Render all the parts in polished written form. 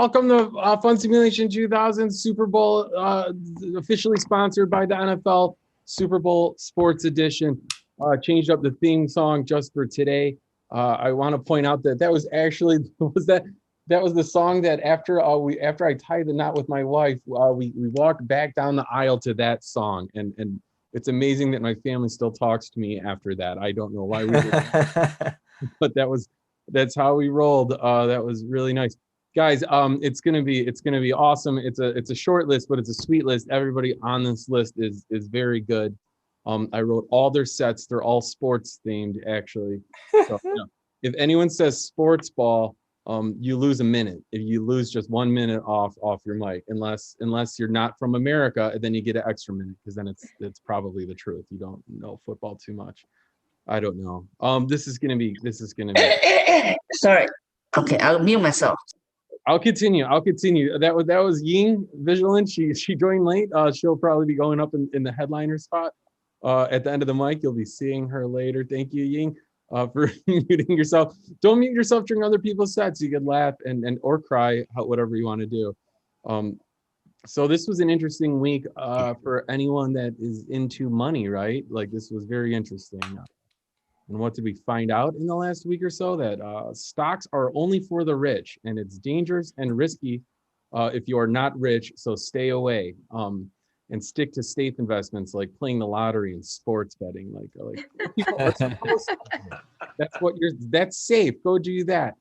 welcome to Fun Simulation 2000 Super Bowl, officially sponsored by the NFL Super Bowl Sports Edition. Changed up the theme song just for today. I want to point out that that was actually that was the song that after I tied the knot with my wife, we walked back down the aisle to that song, and it's amazing that my family still talks to me after that. I don't know why we did that, but that's how we rolled. That was really nice. Guys, it's gonna be awesome. It's a short list, but it's a sweet list. Everybody on this list is very good. I wrote all their sets. They're all sports themed, actually. So yeah. If anyone says sports ball, you lose a minute. If you lose just 1 minute off your mic, unless you're not from America, then you get an extra minute, because then it's probably the truth. You don't know football too much. I don't know. This is gonna be. Sorry. Okay, I'll mute myself. I'll continue. That was Ying Vigilant. She joined late. She'll probably be going up in the headliner spot at the end of the mic. You'll be seeing her later. Thank you, Ying, for muting yourself. Don't mute yourself during other people's sets. You can laugh and or cry, whatever you want to do. So this was an interesting week for anyone that is into money, right? Like, this was very interesting. And what did we find out in the last week or so? That stocks are only for the rich, and it's dangerous and risky if you are not rich. So stay away, and stick to safe investments like playing the lottery and sports betting. That's safe. Go do that.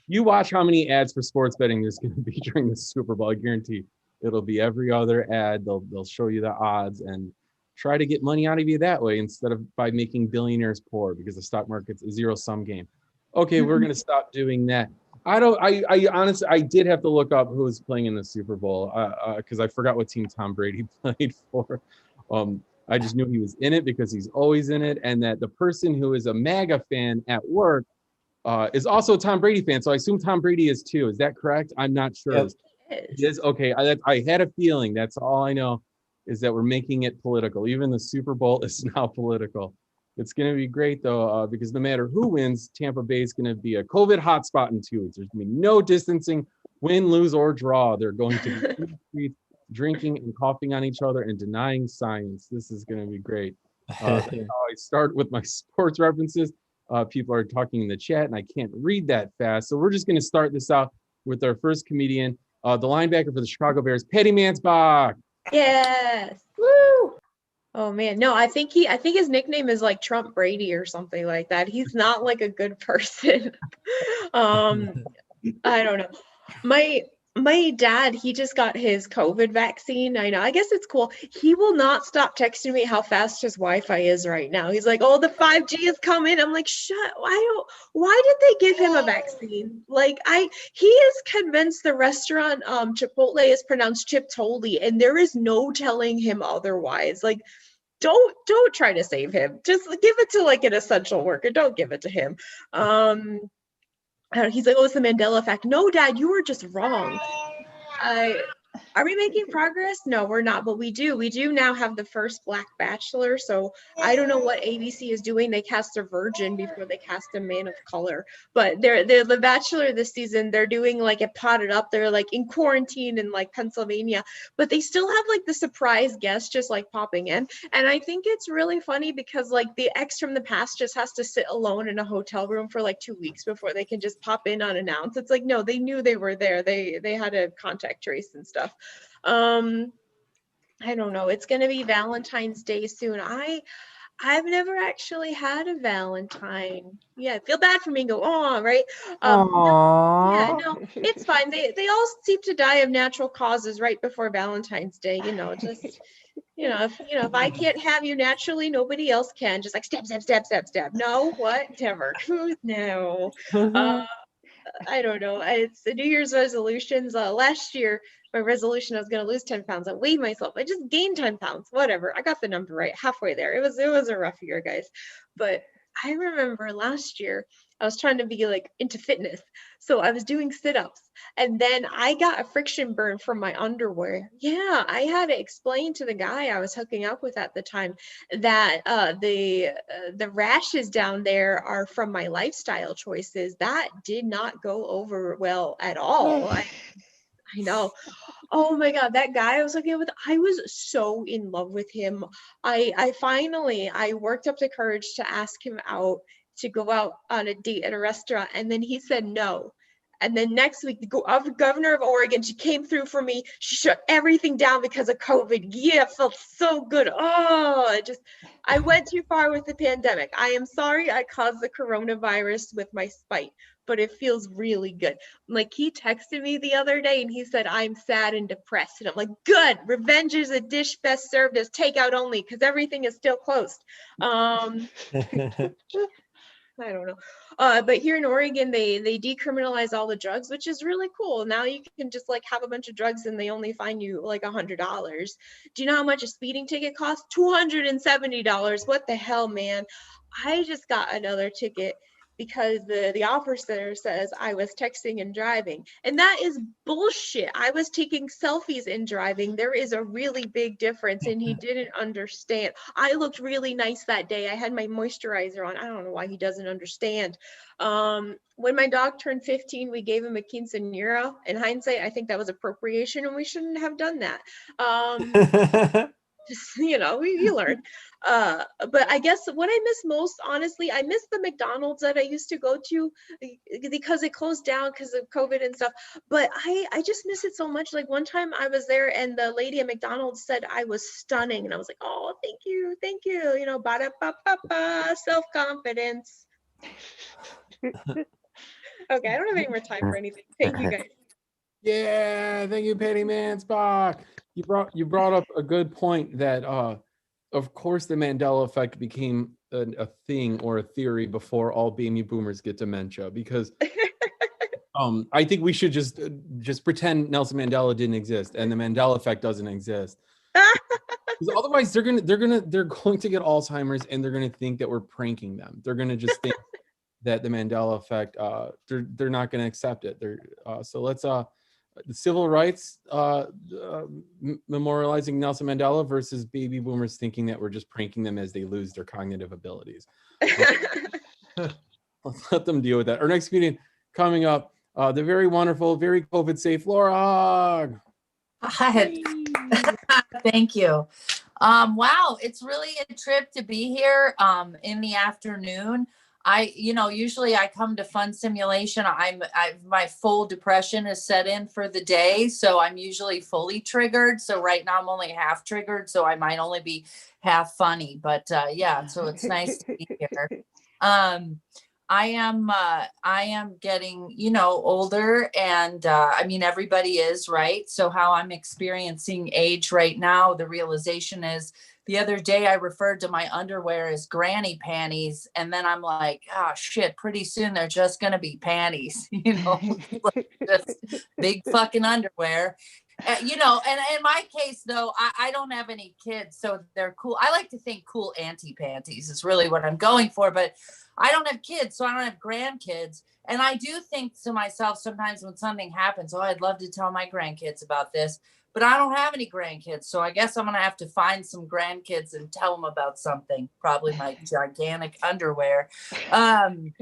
You watch how many ads for sports betting there's going to be during the Super Bowl. I guarantee it'll be every other ad. They'll show you the odds and try to get money out of you that way, instead of by making billionaires poor, because the stock market's a zero-sum game. Okay, we're gonna stop doing that. I honestly, I did have to look up who was playing in the Super Bowl, because I forgot what team Tom Brady played for. I just knew he was in it because he's always in it, and that the person who is a MAGA fan at work is also a Tom Brady fan. So I assume Tom Brady is too. Is that correct? I'm not sure. Yep. Yes. Okay. I had a feeling. That's all I know, is that we're making it political. Even the Super Bowl is now political. It's going to be great, though, because no matter who wins, Tampa Bay is going to be a COVID hotspot in 2 weeks. There's going to be no distancing, win, lose, or draw. They're going to be drinking and coughing on each other and denying science. This is going to be great. That's how I start with my sports references. People are talking in the chat, and I can't read that fast. So we're just going to start this out with our first comedian, the linebacker for the Chicago Bears, Paddy Mansbach. Yes. Woo. Oh man. No, I think his nickname is like Trump Brady or something like that. He's not like a good person. I don't know. My dad, he just got his COVID vaccine. I know. I guess it's cool. He will not stop texting me how fast his Wi-Fi is right now. He's like, "Oh, the 5G is coming." I'm like, why did they give him a vaccine? Like, he is convinced the restaurant Chipotle is pronounced Chiptoli, and there is no telling him otherwise. Like, don't try to save him. Just give it to like an essential worker. Don't give it to him. He's like, "Oh, it's the Mandela effect." No, Dad, you were just wrong. Are we making progress? No, we're not, but we do now have the first Black Bachelor. So I don't know what ABC is doing. They cast a virgin before they cast a man of color, but they're the Bachelor this season. They're doing like it potted up. They're like in quarantine in like Pennsylvania, but they still have like the surprise guest just like popping in. And I think it's really funny because like the ex from the past just has to sit alone in a hotel room for like 2 weeks before they can just pop in unannounced. It's like, no, they knew they were there. They had a contact trace and stuff. I don't know. It's gonna be Valentine's Day soon. I've never actually had a Valentine. Yeah, I feel bad for me. Go on, right? Yeah, no, it's fine. They all seem to die of natural causes right before Valentine's Day. Just if I can't have you naturally, nobody else can. Just like stab, stab, stab, stab, stab. No, whatever. No. I don't know. It's the New Year's resolutions. Last year, my resolution, I was going to lose 10 pounds. I weighed myself. I just gained 10 pounds. Whatever. I got the number right halfway there. It was a rough year, guys. But I remember last year, I was trying to be like into fitness. So I was doing sit-ups, and then I got a friction burn from my underwear. Yeah, I had to explain to the guy I was hooking up with at the time that the rashes down there are from my lifestyle choices. That did not go over well at all. I know. Oh my God, that guy I was looking with, I was so in love with him. I finally I worked up the courage to ask him out to go out on a date at a restaurant, and then he said no. And then next week, the governor of Oregon, she came through for me. She shut everything down because of COVID. Yeah, it felt so good. Oh, I went too far with the pandemic. I am sorry I caused the coronavirus with my spite, but it feels really good. Like he texted me the other day and he said, I'm sad and depressed. And I'm like, good, revenge is a dish best served as takeout only because everything is still closed. I don't know. But here in Oregon, they decriminalize all the drugs, which is really cool. Now you can just like have a bunch of drugs and they only fine you like $100. Do you know how much a speeding ticket costs? $270. What the hell, man? I just got another ticket because the officer says I was texting and driving. And that is bullshit. I was taking selfies and driving. There is a really big difference, and he didn't understand. I looked really nice that day. I had my moisturizer on. I don't know why he doesn't understand. When my dog turned 15, we gave him a quinceañera. In hindsight, I think that was appropriation, and we shouldn't have done that. You know, we learn. But I guess what I miss most, honestly, I miss the McDonald's that I used to go to because it closed down because of COVID and stuff. But I just miss it so much. Like one time I was there and the lady at McDonald's said I was stunning, and I was like, oh, thank you, you know, ba da ba ba ba, self-confidence. Okay, I don't have any more time for anything. Thank you guys. Yeah, thank you, Patty Mansbach. You brought up a good point that of course the Mandela effect became a thing or a theory before all baby boomers get dementia, because I think we should just pretend Nelson Mandela didn't exist and the Mandela effect doesn't exist. Because otherwise they're going to get Alzheimer's and they're going to think that we're pranking them. They're going to just think that the Mandela effect, they're not going to accept it. So let's the civil rights memorializing Nelson Mandela versus baby boomers thinking that we're just pranking them as they lose their cognitive abilities. Let's let them deal with that. Our next comedian coming up, the very wonderful, very COVID safe Laura Hogg. Hi. Thank you. Wow, it's really a trip to be here in the afternoon. Usually I come to Fun Simulation. My full depression is set in for the day, so I'm usually fully triggered. So right now I'm only half triggered, so I might only be half funny. But yeah, so it's nice to be here. I am getting, older, and I mean, everybody is, right? So how I'm experiencing age right now, the realization is, the other day I referred to my underwear as granny panties, and then I'm like, oh shit, pretty soon they're just gonna be panties, like just big fucking underwear. And in my case though, I don't have any kids, so they're cool. I like to think cool auntie panties is really what I'm going for, but I don't have kids, so I don't have grandkids. And I do think to myself sometimes when something happens, oh, I'd love to tell my grandkids about this, but I don't have any grandkids. So I guess I'm going to have to find some grandkids and tell them about something, probably my gigantic underwear. I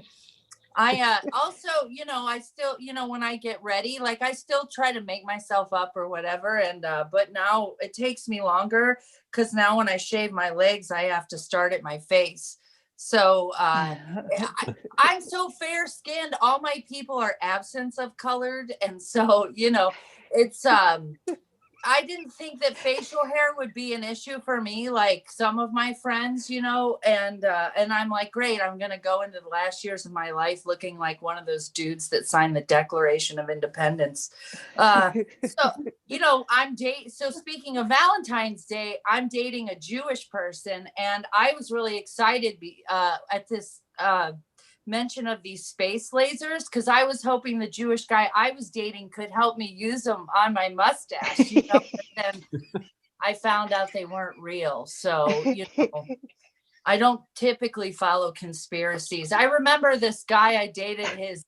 also, I still, when I get ready, like I still try to make myself up or whatever. And, but now it takes me longer because now when I shave my legs, I have to start at my face. So I'm so fair skinned. All my people are absence of colored. And so, it's, I didn't think that facial hair would be an issue for me, like some of my friends, and I'm like, great, I'm going to go into the last years of my life looking like one of those dudes that signed the Declaration of Independence. So speaking of Valentine's Day, I'm dating a Jewish person, and I was really excited at this mention of these space lasers, because I was hoping the Jewish guy I was dating could help me use them on my mustache, but then I found out they weren't real. So, I don't typically follow conspiracies. I remember this guy I dated,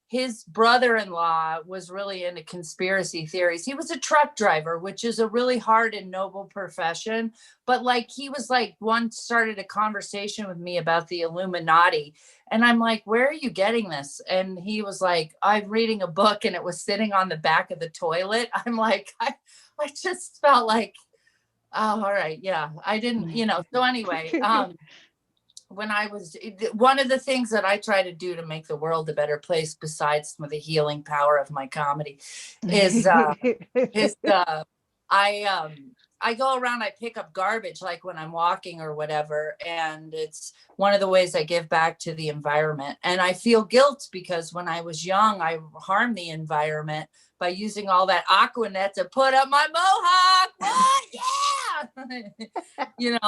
his brother-in-law was really into conspiracy theories. He was a truck driver, which is a really hard and noble profession. But like, he was like, once started a conversation with me about the Illuminati. And I'm like, where are you getting this? And he was like, I'm reading a book and it was sitting on the back of the toilet. I'm like, I just felt like, oh, all right. Yeah, I didn't, so anyway, when I was, one of the things that I try to do to make the world a better place, besides with the healing power of my comedy, is I go around, I pick up garbage, like when I'm walking or whatever. And it's one of the ways I give back to the environment. And I feel guilt because when I was young, I harmed the environment by using all that Aquanet to put up my mohawk. What? Yeah.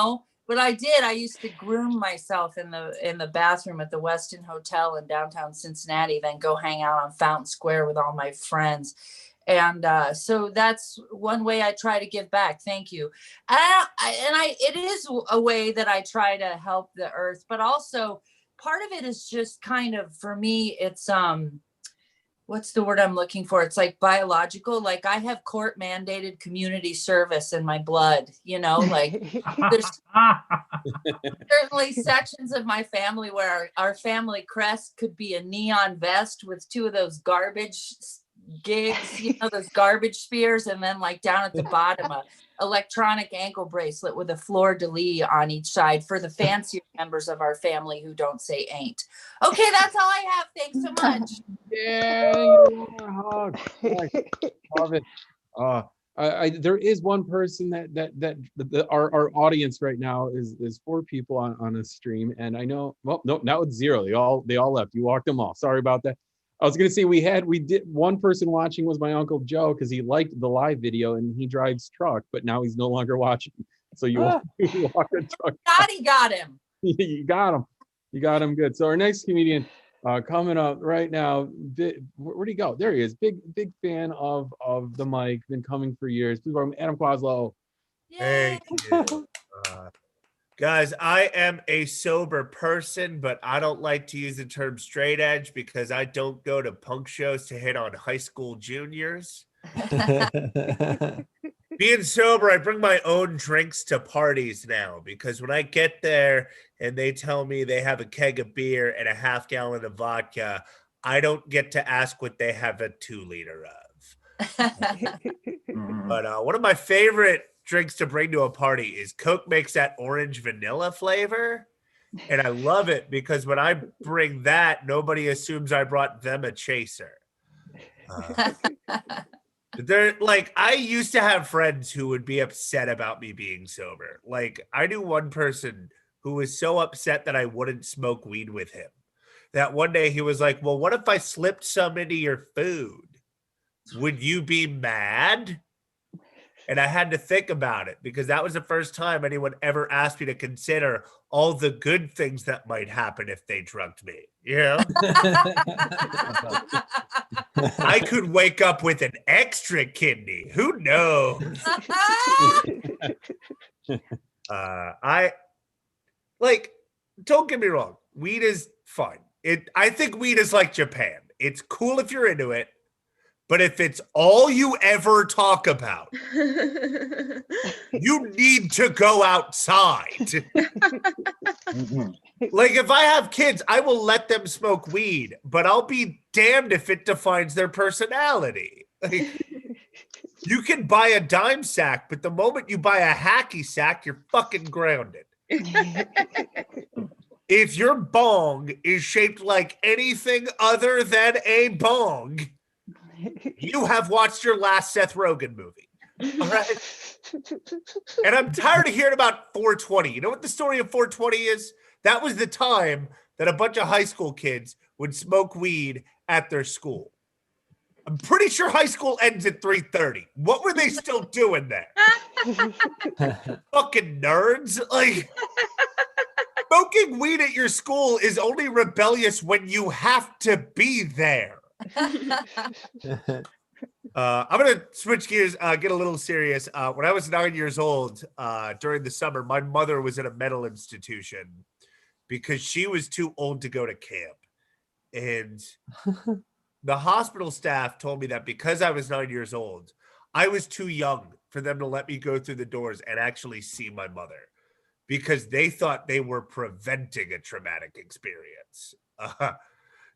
But I did. I used to groom myself in the bathroom at the Westin Hotel in downtown Cincinnati, then go hang out on Fountain Square with all my friends. And so that's one way I try to give back. Thank you. It is a way that I try to help the earth, but also part of it is just kind of, for me, it's what's the word I'm looking for? It's like biological. Like, I have court mandated community service in my blood, like there's certainly sections of my family where our family crest could be a neon vest with two of those garbage gigs, those garbage spears, and then like down at the bottom, a electronic ankle bracelet with a fleur-de-lis on each side for the fancier members of our family who don't say ain't. Okay, that's all I have. Thanks so much. Yeah, you want a hug. Love it. There is one person that our audience right now is 4 people on a stream, and I know, well, no, now it's 0. They all left. You walked them all. Sorry about that. I was gonna say we did one person watching was my Uncle Joe, because he liked the live video and he drives truck, but now he's no longer watching. So you walk a truck. Daddy got him. You got him. You got him good. So our next comedian coming up right now, where'd he go? There he is. Big fan of the mic, been coming for years. Please welcome Adam Quaslow. Thank you. Guys, I am a sober person, but I don't like to use the term straight edge because I don't go to punk shows to hit on high school juniors. Being sober, I bring my own drinks to parties now, because when I get there and they tell me they have a keg of beer and a half gallon of vodka, I don't get to ask what they have a 2-liter of. But one of my favorite drinks to bring to a party is Coke makes that orange vanilla flavor. And I love it because when I bring that, nobody assumes I brought them a chaser. They're like, I used to have friends who would be upset about me being sober. Like, I knew one person who was so upset that I wouldn't smoke weed with him, that one day he was like, well, what if I slipped some into your food? Would you be mad? And I had to think about it, because that was the first time anyone ever asked me to consider all the good things that might happen if they drugged me. I could wake up with an extra kidney. Who knows? Don't get me wrong. Weed is fun. I think weed is like Japan. It's cool if you're into it. But if it's all you ever talk about, you need to go outside. Like, if I have kids, I will let them smoke weed, but I'll be damned if it defines their personality. Like, you can buy a dime sack, but the moment you buy a hacky sack, you're fucking grounded. If your bong is shaped like anything other than a bong, you have watched your last Seth Rogen movie. All right? And I'm tired of hearing about 420. You know what the story of 420 is? That was the time that a bunch of high school kids would smoke weed at their school. I'm pretty sure high school ends at 3:30. What were they still doing there? Fucking nerds. Like, smoking weed at your school is only rebellious when you have to be there. I'm gonna switch gears, get a little serious. When I was 9 years old, during the summer, my mother was in a mental institution because she was too old to go to camp. And the hospital staff told me that because I was 9 years old, I was too young for them to let me go through the doors and actually see my mother because they thought they were preventing a traumatic experience.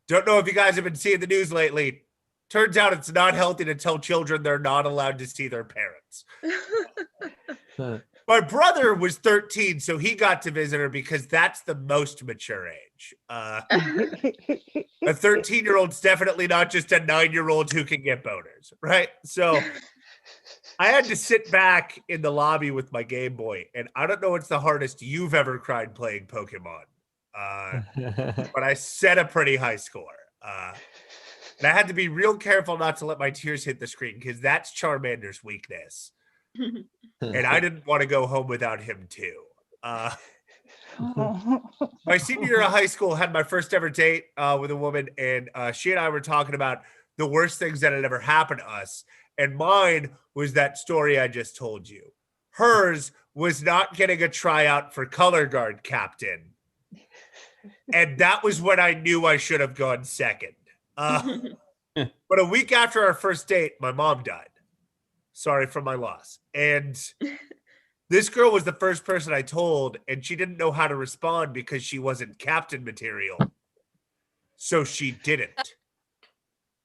Don't know if you guys have been seeing the news lately. Turns out it's not healthy to tell children they're not allowed to see their parents. My brother was 13, so he got to visit her because that's the most mature age. A 13-year-old's definitely not just a 9-year-old who can get boners, right? So I had to sit back in the lobby with my Game Boy, and I don't know what's the hardest you've ever cried playing Pokemon, but I set a pretty high score. And I had to be real careful not to let my tears hit the screen because that's Charmander's weakness. And I didn't want to go home without him too. My senior year of high school had my first ever date with a woman, and she and I were talking about the worst things that had ever happened to us. And mine was that story I just told you. Hers was not getting a tryout for color guard captain. And that was when I knew I should have gone second. But a week after our first date, my mom died. Sorry for my loss. And this girl was the first person I told, and she didn't know how to respond because she wasn't captain material. So she didn't.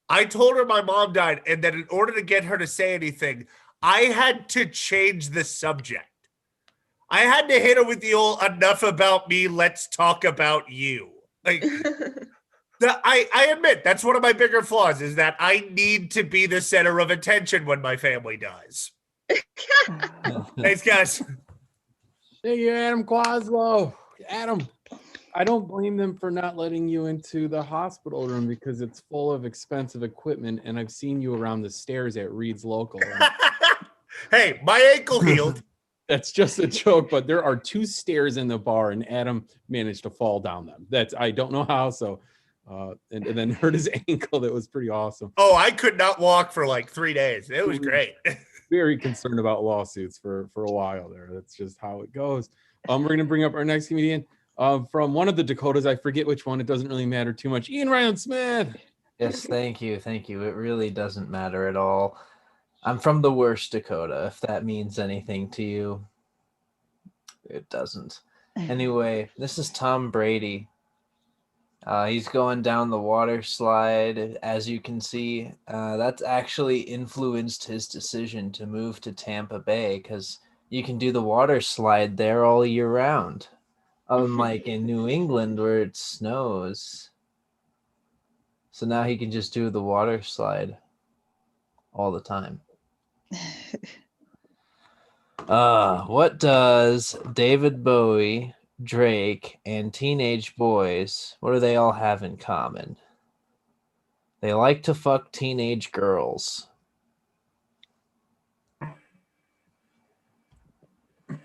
I told her my mom died, and that in order to get her to say anything, I had to change the subject. I had to hit her with the old "enough about me, let's talk about you." Like, I admit that's one of my bigger flaws is that I need to be the center of attention when my family dies. Thanks, guys. Thank you, Adam Quaslow. Adam, I don't blame them for not letting you into the hospital room because it's full of expensive equipment, and I've seen you around the stairs at Reed's Local. Hey, my ankle healed. That's just a joke, but there are 2 stairs in the bar, and Adam managed to fall down them. I don't know how, so and then hurt his ankle. That was pretty awesome. Oh, I could not walk for like 3 days. It was great. Very concerned about lawsuits for a while there. That's just how it goes. We're gonna bring up our next comedian from one of the Dakotas. I forget which one. It doesn't really matter too much. Ian Ryan Smith. Yes, thank you. Thank you. It really doesn't matter at all. I'm from the worst Dakota, if that means anything to you. It doesn't. Anyway, this is Tom Brady. He's going down the water slide, as you can see. That's actually influenced his decision to move to Tampa Bay because you can do the water slide there all year round. Unlike in New England where it snows. So now he can just do the water slide all the time. What does David Bowie, Drake, and teenage boys, what do they all have in common? They like to fuck teenage girls.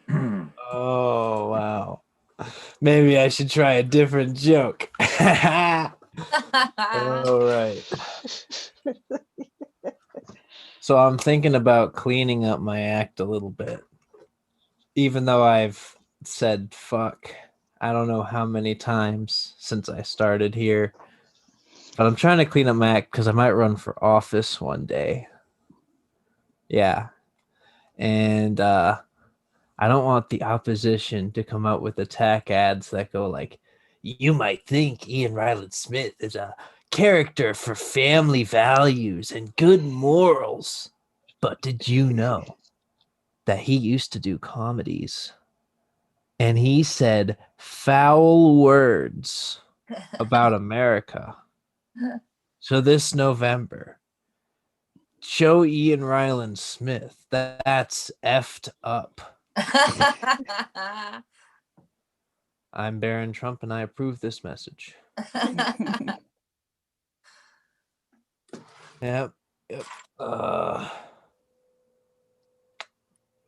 Oh, wow. Maybe I should try a different joke. All right. So I'm thinking about cleaning up my act a little bit. Even though I've said fuck, I don't know how many times since I started here. But I'm trying to clean up my act because I might run for office one day. Yeah. And I don't want the opposition to come out with attack ads that go like, you might think Ian Ryland Smith is a character for family values and good morals. But did you know that he used to do comedies? And he said foul words about America. So this November, show Ian Ryland Smith that's effed up. I'm Barron Trump, and I approve this message. Yep.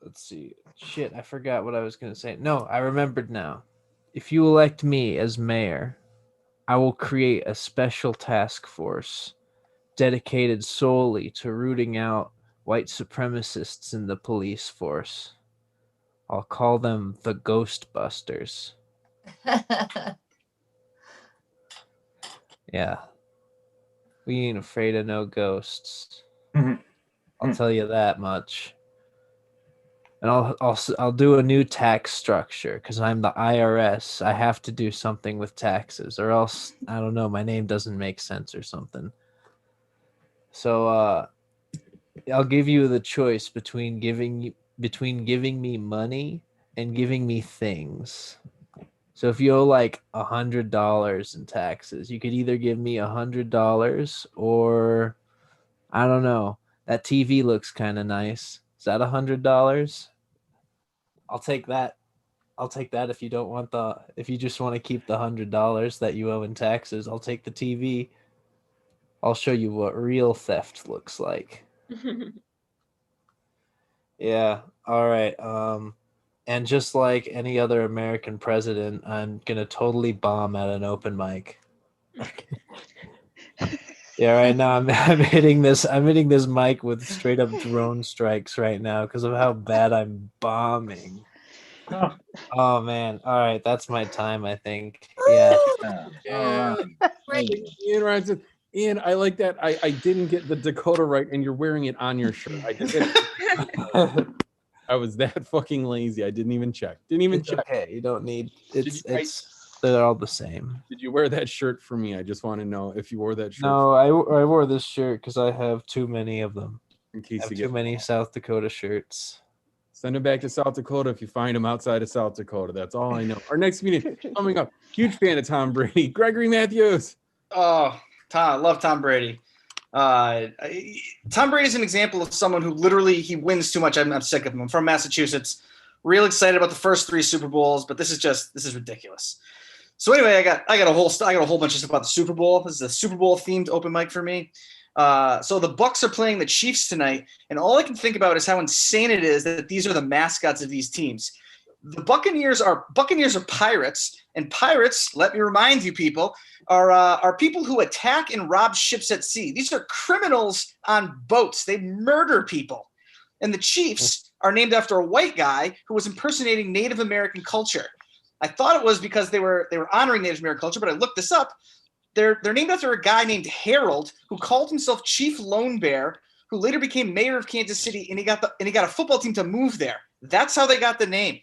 Let's see. Shit, I forgot what I was going to say. No, I remembered now. If you elect me as mayor, I will create a special task force dedicated solely to rooting out white supremacists in the police force. I'll call them the Ghostbusters. Yeah. We ain't afraid of no ghosts. Mhm. I'll tell you that much. And I'll do a new tax structure because I'm the IRS. I have to do something with taxes, or else I don't know. My name doesn't make sense or something. So I'll give you the choice between giving me money and giving me things. So if you owe like $100 in taxes, you could either give me $100 or I don't know. That TV looks kind of nice. Is that $100? I'll take that. I'll take that if you don't want if you just want to keep the $100 that you owe in taxes, I'll take the TV. I'll show you what real theft looks like. Yeah. All right. And just like any other American president, I'm gonna totally bomb at an open mic. Yeah, right now I'm hitting this mic with straight up drone strikes right now because of how bad I'm bombing. Oh man. All right, that's my time, I think. Yeah. Ian Ryan, Ian, I like that. I didn't get the Dakota right, and you're wearing it on your shirt. I just I was that fucking lazy. I didn't even check. It's okay. You don't need they're all the same. Did you wear that shirt for me? I just want to know if you wore that shirt. No, I wore this shirt because I have too many of them. In case I have you too get many South Dakota shirts. Send them back to South Dakota if you find them outside of South Dakota. That's all I know. Our next meeting coming up. Huge fan of Tom Brady. Gregory Matthews. Oh, I love Tom Brady. Tom Brady is an example of someone who literally he wins too much. I'm sick of him. I'm from Massachusetts. Real excited about the first 3 Super Bowls, but this is ridiculous. So anyway, I got a whole bunch of stuff about the Super Bowl. This is a Super Bowl themed open mic for me. So the Bucs are playing the Chiefs tonight, and all I can think about is how insane it is that these are the mascots of these teams. The Buccaneers are pirates, and pirates, let me remind you people, are people who attack and rob ships at sea. These are criminals on boats. They murder people. And the Chiefs are named after a white guy who was impersonating Native American culture. I thought it was because they were honoring Native American culture, but I looked this up. They're named after a guy named Harold who called himself Chief Lone Bear, who later became mayor of Kansas City, and he got a football team to move there. That's how they got the name.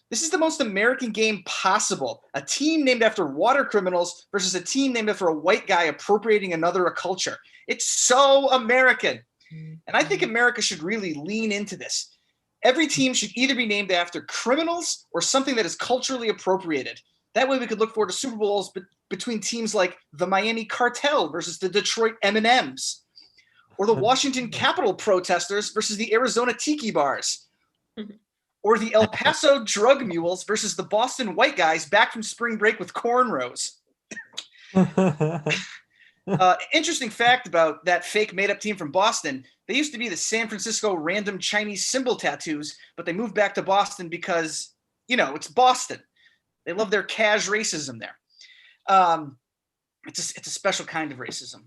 This is the most American game possible. A team named after water criminals versus a team named after a white guy appropriating another culture. It's so American. And I think America should really lean into this. Every team should either be named after criminals or something that is culturally appropriated. That way we could look forward to Super Bowls between teams like the Miami Cartel versus the Detroit M&Ms, or the Washington Capitol protesters versus the Arizona Tiki Bars, or the El Paso Drug Mules versus the Boston White Guys back from spring break with cornrows. Interesting fact about that fake made-up team from Boston, they used to be the San Francisco Random Chinese Symbol Tattoos, but they moved back to Boston because, it's Boston. They love their cash racism there. It's a special kind of racism.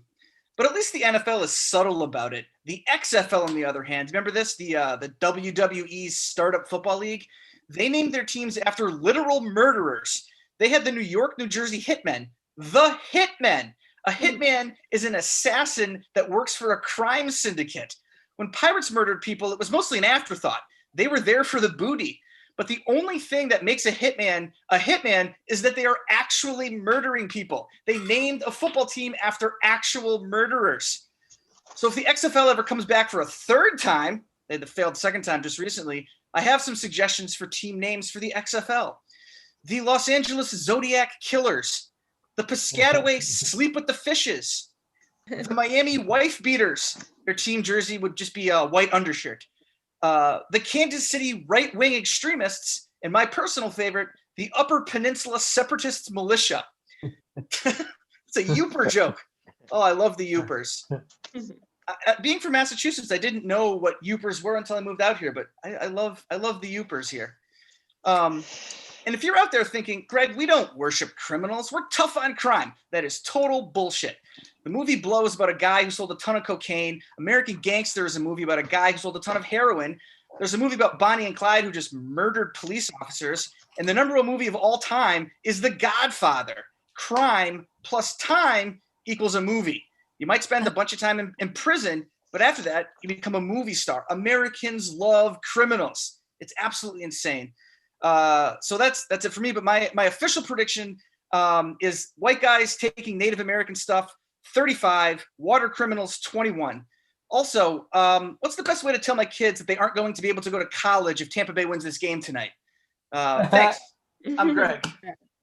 But at least the NFL is subtle about it. The XFL, on the other hand, remember this? The WWE's Startup Football League? They named their teams after literal murderers. They had the New York, New Jersey Hitmen. The Hitmen. A hitman is an assassin that works for a crime syndicate. When pirates murdered people, it was mostly an afterthought. They were there for the booty. But the only thing that makes a hitman is that they are actually murdering people. They named a football team after actual murderers. So if the XFL ever comes back for a third time, they had the failed second time just recently, I have some suggestions for team names for the XFL. The Los Angeles Zodiac Killers. The Piscataway Sleep with the Fishes. The Miami Wife Beaters. Their team jersey would just be a white undershirt. The Kansas City right-wing extremists, and my personal favorite, the Upper Peninsula Separatists Militia. It's a Youper joke. Oh, I love the Youpers. Being from Massachusetts, I didn't know what Youpers were until I moved out here, but I love the Youpers here. And if you're out there thinking, Greg, we don't worship criminals, we're tough on crime, that is total bullshit. The movie Blow is about a guy who sold a ton of cocaine. American Gangster is a movie about a guy who sold a ton of heroin. There's a movie about Bonnie and Clyde who just murdered police officers. And the number one movie of all time is The Godfather. Crime plus time equals a movie. You might spend a bunch of time in prison, but after that, you become a movie star. Americans love criminals. It's absolutely insane. So that's it for me. But my official prediction is white guys taking Native American stuff 35, water criminals 21. Also, what's the best way to tell my kids that they aren't going to be able to go to college if Tampa Bay wins this game tonight? Thanks. I'm Greg.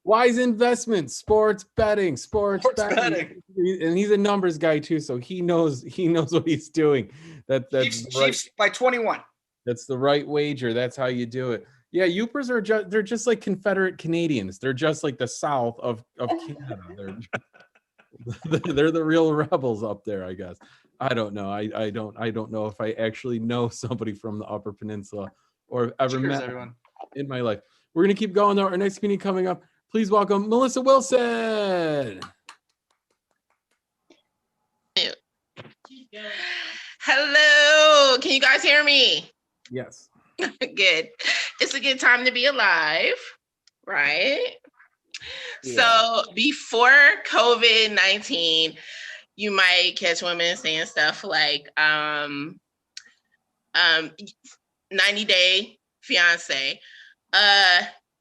Wise investments, sports betting, sports betting. And he's a numbers guy too, so he knows what he's doing. That's Chiefs by 21. That's the right wager. That's how you do it. Yeah, Yoopers are they're just like Confederate Canadians. They're just like the South of Canada. They're the real rebels up there, I guess. I don't know. I don't know if I actually know somebody from the Upper Peninsula or ever met everyone in my life. We're gonna keep going though. Our next comedian coming up. Please welcome Melissa Wilson. Hello, can you guys hear me? Yes. Good. It's a good time to be alive, right? So before COVID-19, you might catch women saying stuff like 90 Day Fiance.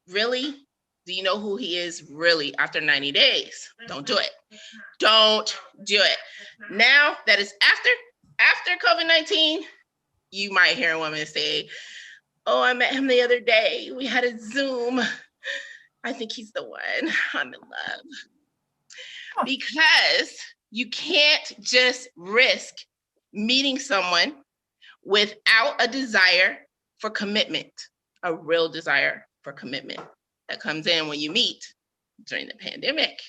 Really? Do you know who he is really after 90 days? Don't do it. Don't do it. Now that it's after COVID-19, you might hear a woman say, oh, I met him the other day. We had a Zoom. I think he's the one. I'm in love. Because you can't just risk meeting someone without a desire for commitment, a real desire for commitment that comes in when you meet during the pandemic.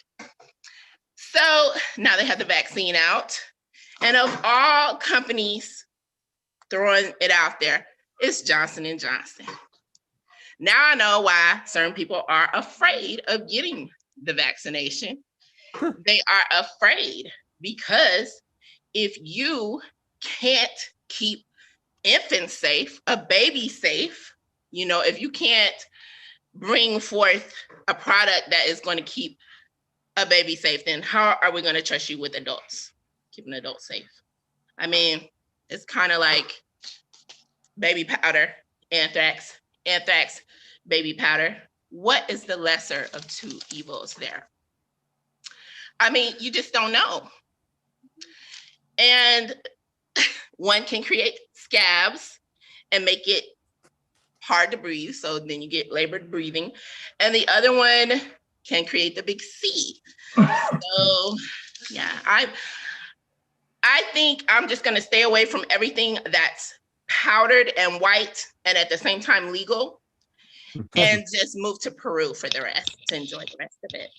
So now they have the vaccine out. And of all companies throwing it out there, it's Johnson & Johnson. Now I know why certain people are afraid of getting the vaccination. They are afraid because if you can't keep infants safe, a baby safe, if you can't bring forth a product that is going to keep a baby safe, then how are we going to trust you with adults? Keep an adult safe. I mean, it's kind of like baby powder, anthrax, baby powder. What is the lesser of two evils there? I mean, you just don't know. And one can create scabs and make it hard to breathe. So then you get labored breathing. And the other one can create the big C. So yeah, I think I'm just gonna stay away from everything that's powdered and white and at the same time legal and just move to Peru for the rest to enjoy the rest of it.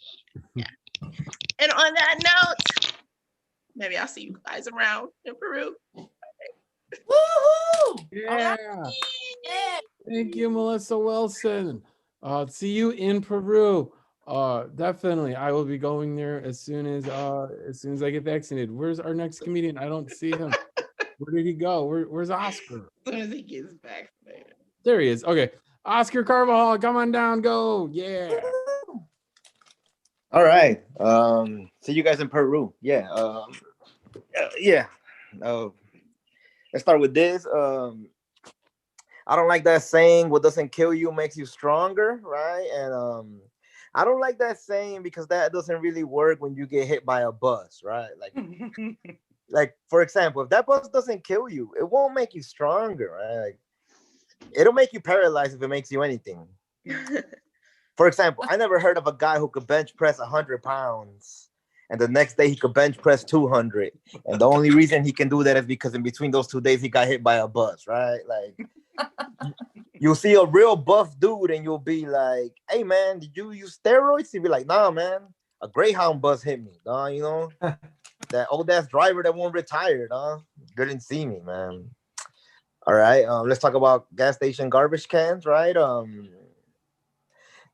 Yeah. And on that note, maybe I'll see you guys around in Peru. Woohoo! Yeah. Yeah. Thank you, Melissa Wilson. See you in Peru. Definitely. I will be going there as soon as I get vaccinated. Where's our next comedian? I don't see him. Where did he go? Where's Oscar? As soon as he gets vaccinated. There he is. Okay. Oscar Carvajal, come on down. Go. Yeah. All right. See you guys in Peru. Yeah. Yeah. Let's start with this. I don't like that saying, what doesn't kill you makes you stronger, right? And I don't like that saying because that doesn't really work when you get hit by a bus, right? Like for example, if that bus doesn't kill you, it won't make you stronger, right? Like, it'll make you paralyzed if it makes you anything. For example, I never heard of a guy who could bench press 100 pounds and the next day he could bench press 200. And the only reason he can do that is because in between those 2 days, he got hit by a bus, right? Like, you'll see a real buff dude and you'll be like, hey, man, did you use steroids? He'll be like, nah, man, a Greyhound bus hit me, that old-ass driver that won't retire, couldn't see me, man. All right, let's talk about gas station garbage cans, right?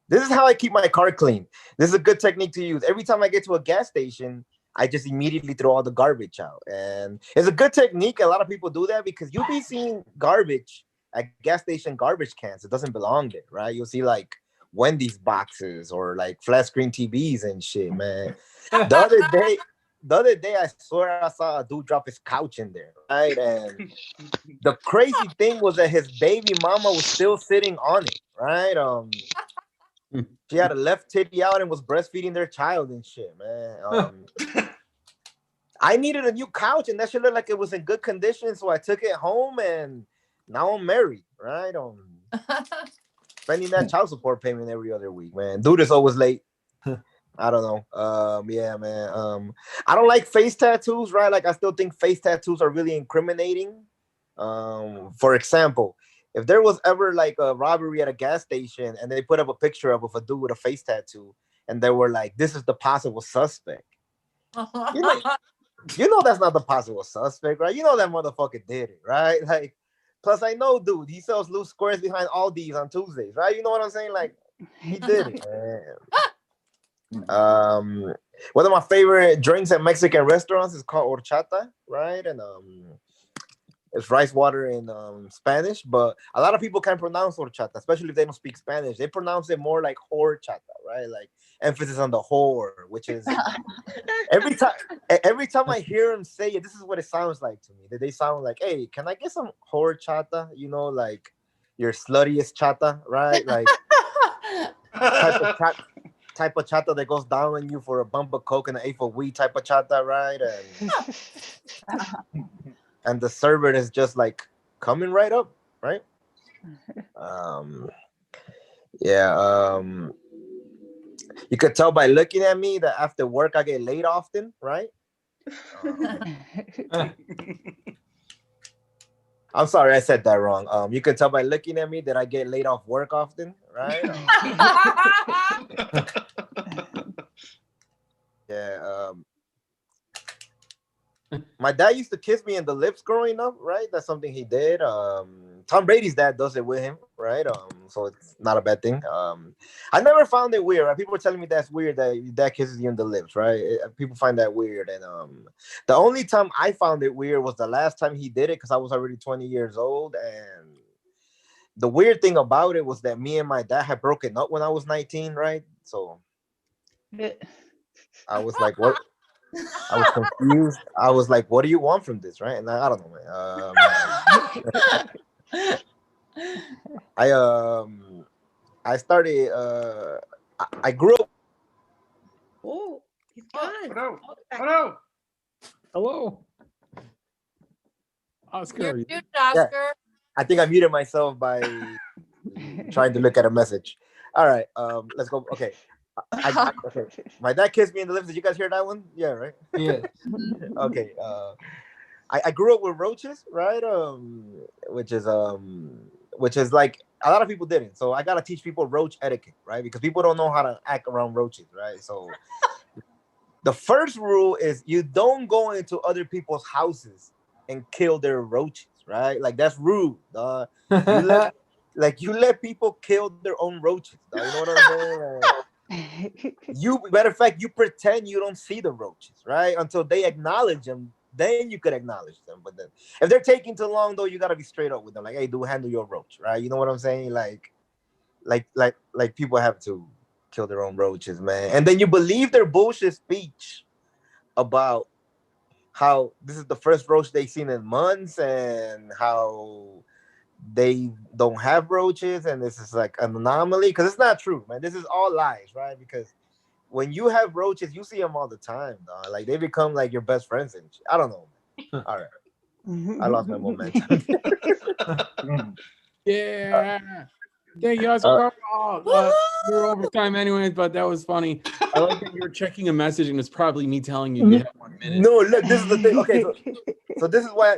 This is how I keep my car clean. This is a good technique to use. Every time I get to a gas station, I just immediately throw all the garbage out. And it's a good technique. A lot of people do that because you'll be seeing garbage at gas station garbage cans. It doesn't belong there, right? You'll see like Wendy's boxes or like flat screen TVs and shit, man. The the other day, I swear I saw a dude drop his couch in there, right? And the crazy thing was that his baby mama was still sitting on it, right? She had a left titty out and was breastfeeding their child and shit, man. I needed a new couch, and that shit looked like it was in good condition, so I took it home, and now I'm married, right? Spending that child support payment every other week, man. Dude is always late. I don't know. Yeah, man. I don't like face tattoos, right? Like, I still think face tattoos are really incriminating. For example, if there was ever like a robbery at a gas station and they put up a picture of a dude with a face tattoo, and they were like, "This is the possible suspect." You know that's not the possible suspect, right? You know that motherfucker did it, right? Like, plus I know, dude, he sells loose squares behind Aldi's on Tuesdays, right? You know what I'm saying? Like, he did it, man. One of my favorite drinks at Mexican restaurants is called horchata, right? And it's rice water in Spanish, but a lot of people can't pronounce horchata, especially if they don't speak Spanish. They pronounce it more like horchata, right? Like emphasis on the whore, which is every time I hear them say it, this is what it sounds like to me. That they sound like, "Hey, can I get some horchata?" You know, like your sluttiest chata, right? Like type of chata that goes down on you for a bump of coke and an eighth of weed type of chata, right? And the server is just like coming right up, right? You could tell by looking at me that after work I get late often, right? I'm sorry, I said that wrong. You could tell by looking at me that I get laid off work often, right? Yeah. My dad used to kiss me in the lips growing up, right? That's something he did. Tom Brady's dad does it with him, right? So it's not a bad thing. I never found it weird. Right? People were telling me that's weird that your dad kisses you in the lips, right? People find that weird. And the only time I found it weird was the last time he did it because I was already 20 years old. And the weird thing about it was that me and my dad had broken up when I was 19, right? So I was like, what? I was confused. I was like, "What do you want from this?" Right? And I don't know, man. I started. I grew up. Oh, he's gone. no! Oh no! Hello, Oscar. You're are you- muted, Oscar. I think I muted myself by trying to look at a message. All right. Let's go. Okay. Okay. My dad kissed me in the lips. Did you guys hear that one? Yeah, right? Yeah. Okay. I grew up with roaches, right? Which is like a lot of people didn't. So I gotta teach people roach etiquette, right? Because people don't know how to act around roaches, right? So the first rule is you don't go into other people's houses and kill their roaches, right? Like that's rude. You let people kill their own roaches. You know what I'm saying? Matter of fact, you pretend you don't see the roaches, right? Until they acknowledge them, then you could acknowledge them. But then, if they're taking too long, though, you gotta be straight up with them. Like, "Hey, dude, handle your roach," right? You know what I'm saying? Like people have to kill their own roaches, man. And then you believe their bullshit speech about how this is the first roach they've seen in months and how they don't have roaches and this is like an anomaly, because it's not true, man. This is all lies, right? Because when you have roaches, you see them all the time, dog. Like they become like your best friends and shit. I don't know, man. All right, I lost my momentum. Yeah. Thank you, Oscar. We're over time anyways, but that was funny. I like that you're checking a message and it's probably me telling you you have 1 minute. No, look, this is the thing. Okay, so this is why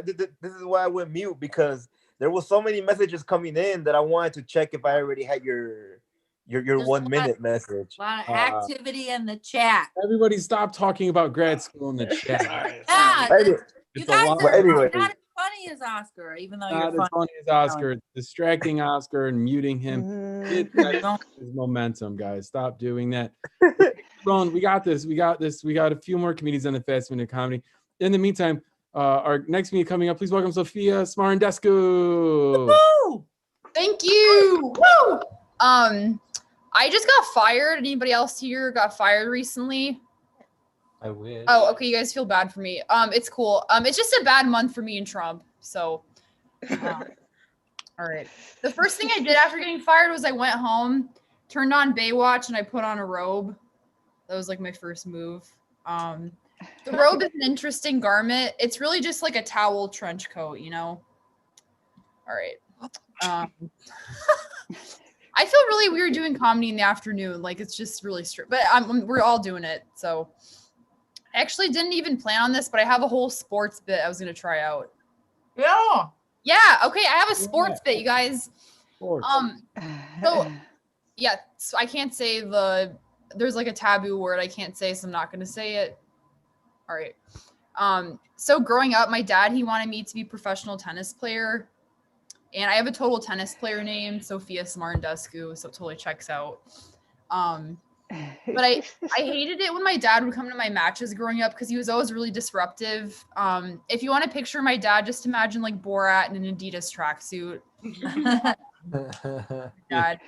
I went mute, because there was so many messages coming in that I wanted to check if I already had your There's 1 minute message. A lot of activity in the chat. Everybody stop talking about grad school in the chat. Yeah, Anyway, you It's a guys lot. are Anyway. not as funny as Oscar, even though Not you're as funny as Oscar. It's distracting Oscar and muting him. Get his momentum, guys. Stop doing that. Ron, we got this. We got a few more comedians on the Fast Minute Comedy. In the meantime, our next meeting coming up, please welcome Sophia Smarandescu. Woo! Thank you. Woo! I just got fired. Anybody else here got fired recently? I wish. Oh, okay. You guys feel bad for me. It's cool. It's just a bad month for me and Trump. So, all right. The first thing I did after getting fired was I went home, turned on Baywatch, and I put on a robe. That was like my first move. The robe is an interesting garment. It's really just like a towel trench coat, you know? All right. I feel really weird doing comedy in the afternoon. Like it's just really strict, but we're all doing it. So I actually didn't even plan on this, but I have a whole sports bit I was going to try out. Yeah. Yeah. Okay. I have a sports bit, you guys. Sports. So yeah, so I can't say there's like a taboo word I can't say, so I'm not going to say it. All right. So growing up, my dad, he wanted me to be a professional tennis player. And I have a total tennis player name, Sophia Smarndescu, so it totally checks out. But I hated it when my dad would come to my matches growing up because he was always really disruptive. If you want to picture my dad, just imagine like Borat in an Adidas tracksuit. Dad.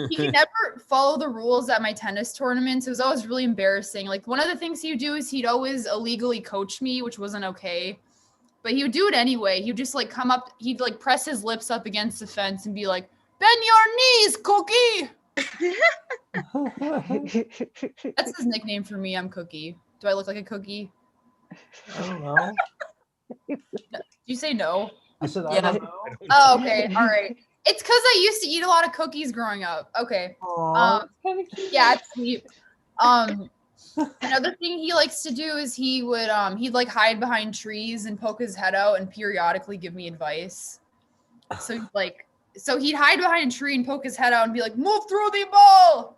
He could never follow the rules at my tennis tournaments. It was always really embarrassing. Like one of the things he would do is he'd always illegally coach me, which wasn't okay. But he would do it anyway. He'd just like come up, he'd like press his lips up against the fence and be like, "Bend your knees, Cookie." That's his nickname for me. I'm Cookie. Do I look like a cookie? I don't know. Did you say no? I said I Yeah. don't know. Oh, okay. All right. It's because I used to eat a lot of cookies growing up. Okay. Yeah, it's sweet. Another thing he likes to do is he would he'd like hide behind trees and poke his head out and periodically give me advice. So he'd hide behind a tree and poke his head out and be like, "Move through the ball."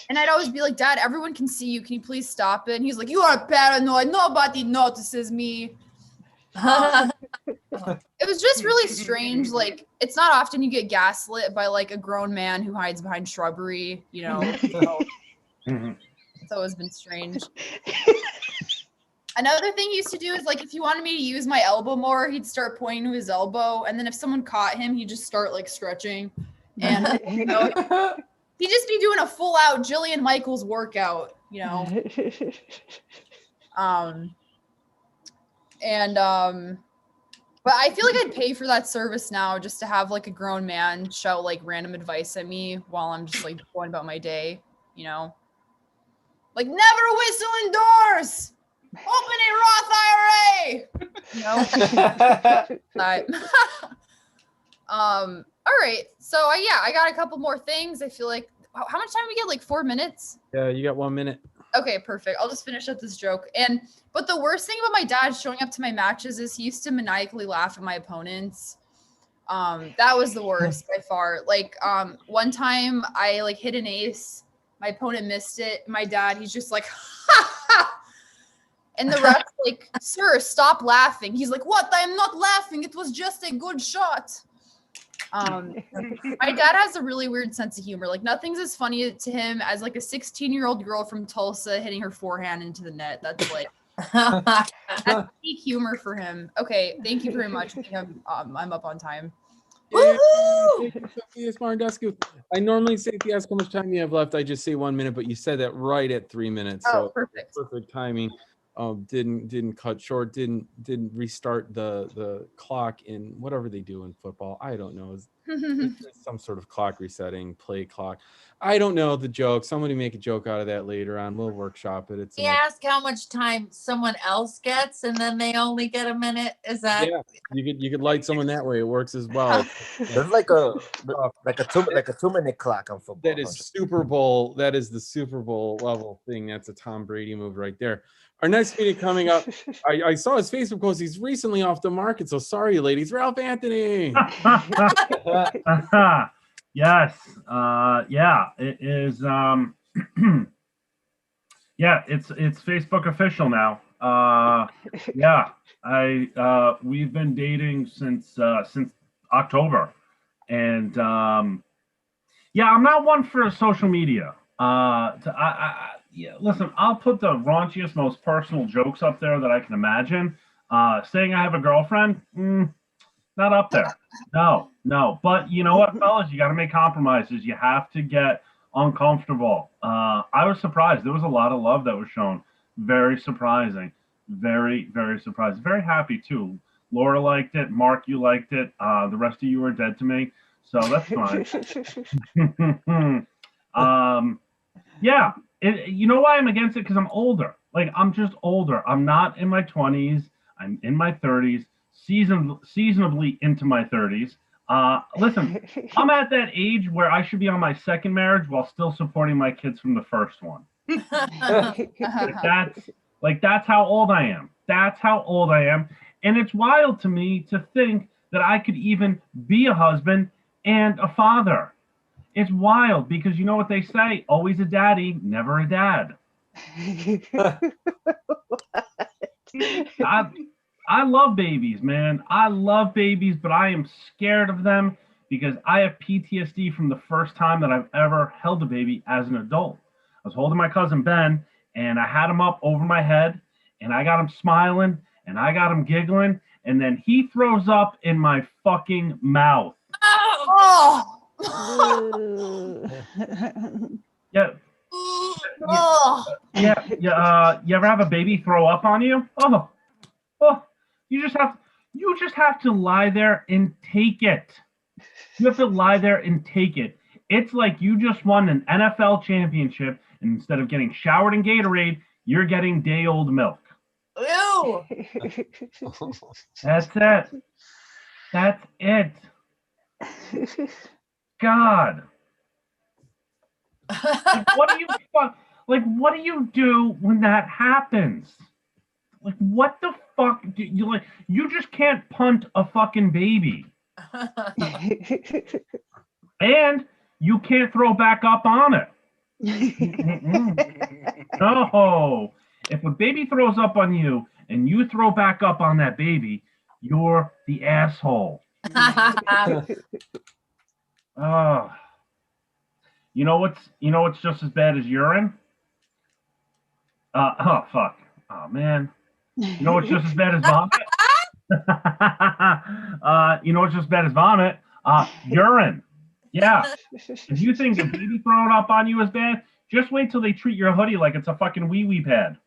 And I'd always be like, "Dad, everyone can see you. Can you please stop it?" And he's like, "You are paranoid. Nobody notices me." It was just really strange. Like, it's not often you get gaslit by like a grown man who hides behind shrubbery, you know. So, it's always been strange. Another thing he used to do is like if he wanted me to use my elbow more, he'd start pointing to his elbow, and then if someone caught him, he'd just start like stretching, and you know, he'd just be doing a full out Jillian Michaels workout, you know. But I feel like I'd pay for that service now just to have like a grown man shout like random advice at me while I'm just like going about my day, you know. Like, never whistle indoors. Open a Roth IRA. You know. All right. So I got a couple more things. I feel like how much time do we get? Like 4 minutes. Yeah, you got 1 minute. Okay, perfect. I'll just finish up this joke. But the worst thing about my dad showing up to my matches is he used to maniacally laugh at my opponents. That was the worst by far. Like one time I like hit an ace. My opponent missed it. My dad, he's just like, ha ha. And the ref's like, "Sir, stop laughing." He's like, "What? I am not laughing. It was just a good shot." My dad has a really weird sense of humor. Like nothing's as funny to him as like a 16-year-old girl from Tulsa hitting her forehand into the net. That's like that's peak humor for him. Okay, thank you very much. I think I'm up on time. Sophia Smarndescu. I normally say if you ask how much time you have left, I just say 1 minute, but you said that right at 3 minutes. Oh, So perfect. perfect timing. Didn't cut short, didn't restart the clock in whatever they do in football. I don't know. It's some sort of clock resetting, play clock. I don't know the joke. Somebody make a joke out of that later on. We'll workshop it. It's He asked how much time someone else gets, and then they only get a minute. Is that? yeah. You could light someone that way. It works as well. There's like a 2 minute clock on football. That is Super Bowl. That is the Super Bowl level thing. That's a Tom Brady move right there. Our next meeting coming up. I saw his Facebook post. He's recently off the market. So sorry, ladies. Ralph Anthony. Yes. Yeah, it is. Yeah, it's Facebook official now. Yeah, we've been dating since October, and yeah, I'm not one for social media. Yeah, listen, I'll put the raunchiest, most personal jokes up there that I can imagine. Saying I have a girlfriend, not up there. No. But you know what, fellas, you got to make compromises. You have to get uncomfortable. I was surprised. There was a lot of love that was shown. Very surprising. Very, very surprised. Very happy too. Laura liked it. Mark, you liked it. The rest of you are dead to me. So that's fine. Yeah. You know why I'm against it? Because I'm older. Like, I'm just older. I'm not in my 20s. I'm in my 30s, seasonably into my 30s. Listen, I'm at that age where I should be on my second marriage while still supporting my kids from the first one. That's how old I am. That's how old I am. And it's wild to me to think that I could even be a husband and a father. It's wild because you know what they say, always a daddy, never a dad. I love babies, man. I love babies, but I am scared of them because I have PTSD from the first time that I've ever held a baby as an adult. I was holding my cousin Ben, and I had him up over my head, and I got him smiling, and I got him giggling, and then he throws up in my fucking mouth. Oh! Yeah. You ever have a baby throw up on you? Oh, you just have to lie there and take it. You have to lie there and take it. It's like you just won an NFL championship, and instead of getting showered in Gatorade, you're getting day-old milk. Ew. That's it. That's it. God. What do you do when that happens? Like, what the fuck do you like? You just can't punt a fucking baby. And you can't throw back up on it. No. If a baby throws up on you and you throw back up on that baby, you're the asshole. You know what's just as bad as urine? Fuck. Oh man. You know what's just as bad as vomit? You know what's just as bad as vomit? Urine. Yeah. If you think a baby throwing up on you is bad, just wait till they treat your hoodie like it's a fucking wee-wee pad.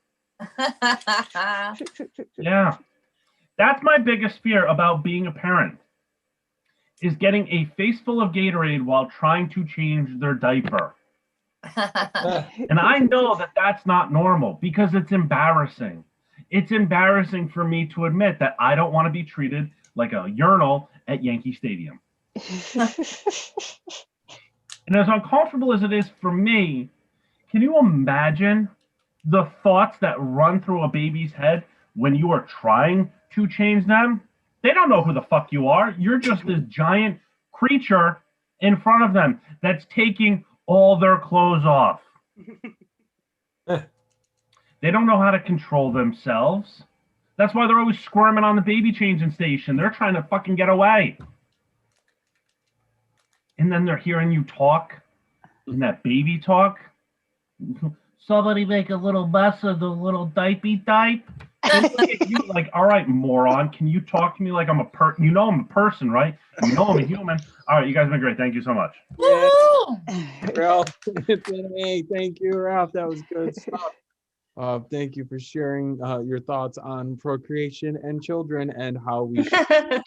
Yeah. That's my biggest fear about being a parent, is getting a face full of Gatorade while trying to change their diaper. And I know that that's not normal because it's embarrassing. It's embarrassing for me to admit that I don't want to be treated like a urinal at Yankee Stadium. And as uncomfortable as it is for me, can you imagine the thoughts that run through a baby's head when you are trying to change them? They don't know who the fuck you are. You're just this giant creature in front of them that's taking all their clothes off. They don't know how to control themselves. That's why they're always squirming on the baby changing station. They're trying to fucking get away. And then they're hearing you talk, and that baby talk. Somebody make a little mess of the little diaper diaper. You like, all right, moron, can you talk to me like I'm a you know I'm a person, right? You know I'm a human. All right, you guys have been great. Thank you so much. Ralph, hey, thank you, Ralph. That was good stuff. Thank you for sharing your thoughts on procreation and children and how we should,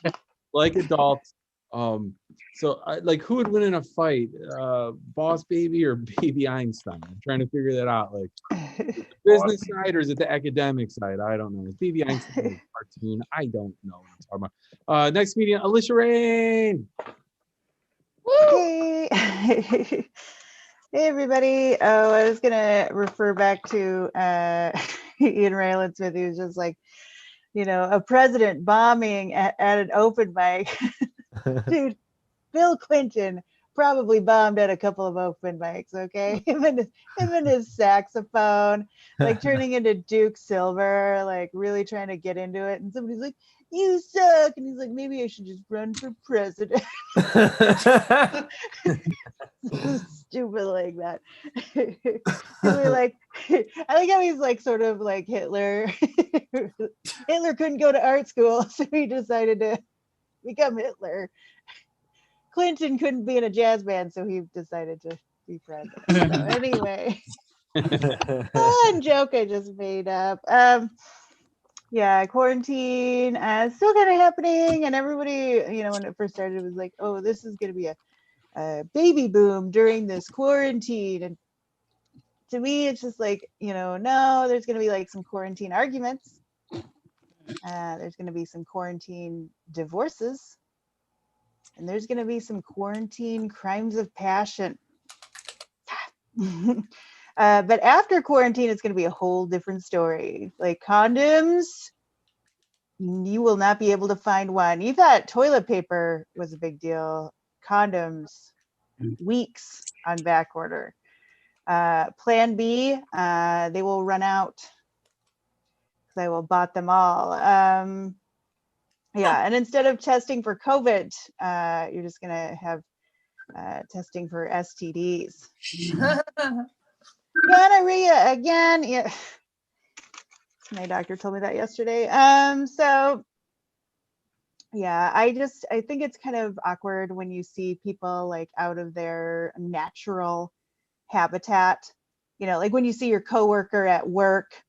like adults. So like, who would win in a fight, Boss Baby or Baby Einstein? I'm trying to figure that out. Like, the business side or is it the academic side? I don't know. Is Baby Einstein a cartoon? I don't know what I'm talking about. Next comedian, Alicia Rain. Hey. Hey everybody. Oh, I was gonna refer back to Ian Rayland Smith. He was just like, you know, a president bombing at an open mic. Dude, Bill Clinton probably bombed at a couple of open mics, okay? Him and his saxophone, like turning into Duke Silver, like really trying to get into it. And somebody's like, you suck. And he's like, maybe I should just run for president. Stupid like that. Like, I like how he's like sort of like Hitler. Hitler couldn't go to art school, so he decided to become Hitler. Clinton couldn't be in a jazz band, so he decided to be president. So anyway, fun joke I just made up. Yeah, quarantine still kind of happening, and everybody, when it first started, it was like, oh, this is going to be a baby boom during this quarantine. And to me, it's just like, no, there's going to be like some quarantine arguments. There's going to be some quarantine divorces, and there's going to be some quarantine crimes of passion. But after quarantine, it's going to be a whole different story. Like condoms, you will not be able to find one. You thought toilet paper was a big deal. Condoms, weeks on back order. Plan B, they will run out because I will bought them all. Yeah, and instead of testing for COVID, you're just going to have testing for STDs. Gonorrhea again. Yeah. My doctor told me that yesterday. So yeah, I think it's kind of awkward when you see people like out of their natural habitat, like when you see your coworker at work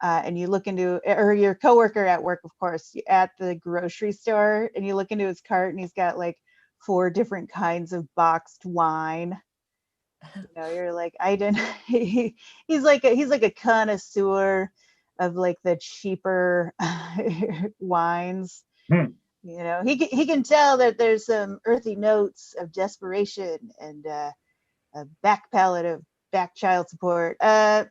and you look into, or your coworker at work, of course, at the grocery store, and you look into his cart and he's got like 4 different kinds of boxed wine. You're like, I didn't. He's like a connoisseur of like the cheaper wines. He can tell that there's some earthy notes of desperation and a back palette of back child support. Yep.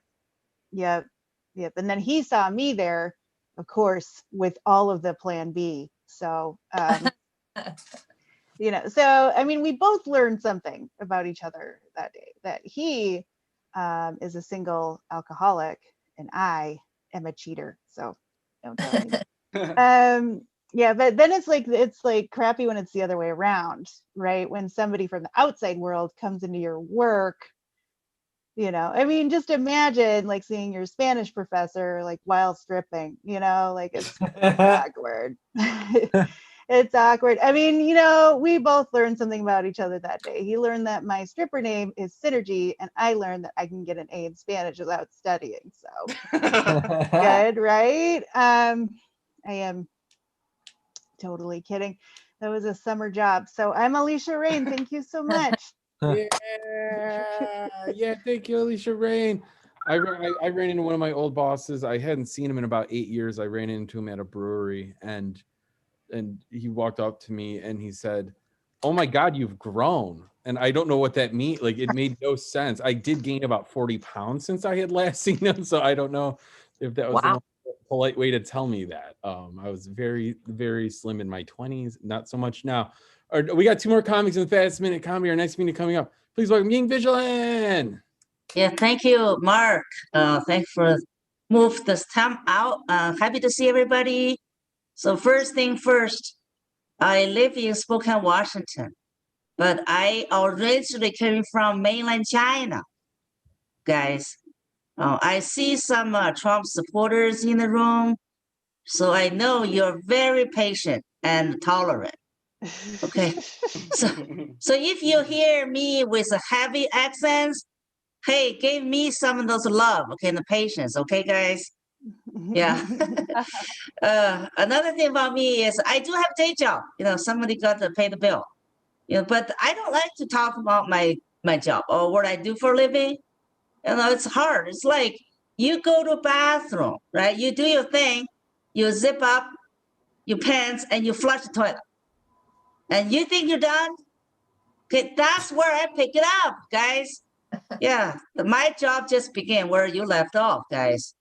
And then he saw me there, of course, with all of the Plan B. So. So I mean, we both learned something about each other that day, that he is a single alcoholic and I am a cheater. So don't tell me. Yeah, but then it's like crappy when it's the other way around, right? When somebody from the outside world comes into your work, I mean, just imagine like seeing your Spanish professor like while stripping, like it's awkward. It's awkward. I mean, we both learned something about each other that day. He learned that my stripper name is Synergy, and I learned that I can get an A in Spanish without studying. So good, right? I am totally kidding. That was a summer job. So I'm Alicia Rain. Thank you so much. Yeah, thank you, Alicia Rain. I ran into one of my old bosses. I hadn't seen him in about 8 years. I ran into him at a brewery, and he walked up to me and he said, "Oh my God, you've grown." And I don't know what that means. Like, it made no sense. I did gain about 40 pounds since I had last seen him. So I don't know if that was a polite way to tell me that. I was very, very slim in my 20s, not so much now. All right, we got 2 more comics in the Fast Minute Comedy. Our next meeting coming up. Please welcome Ying Vigilant. Yeah, thank you, Mark. Thanks for move this time out. Happy to see everybody. So first thing first, I live in Spokane, Washington, but I originally came from mainland China, guys. I see some Trump supporters in the room, so I know you're very patient and tolerant. Okay, so if you hear me with a heavy accents, hey, give me some of those love, okay, and the patience, okay, guys? Yeah. Another thing about me is I do have a day job. Somebody got to pay the bill. But I don't like to talk about my job or what I do for a living. It's hard. It's like you go to a bathroom, right? You do your thing, you zip up your pants and you flush the toilet. And you think you're done? Okay, that's where I pick it up, guys. Yeah, my job just began where you left off, guys.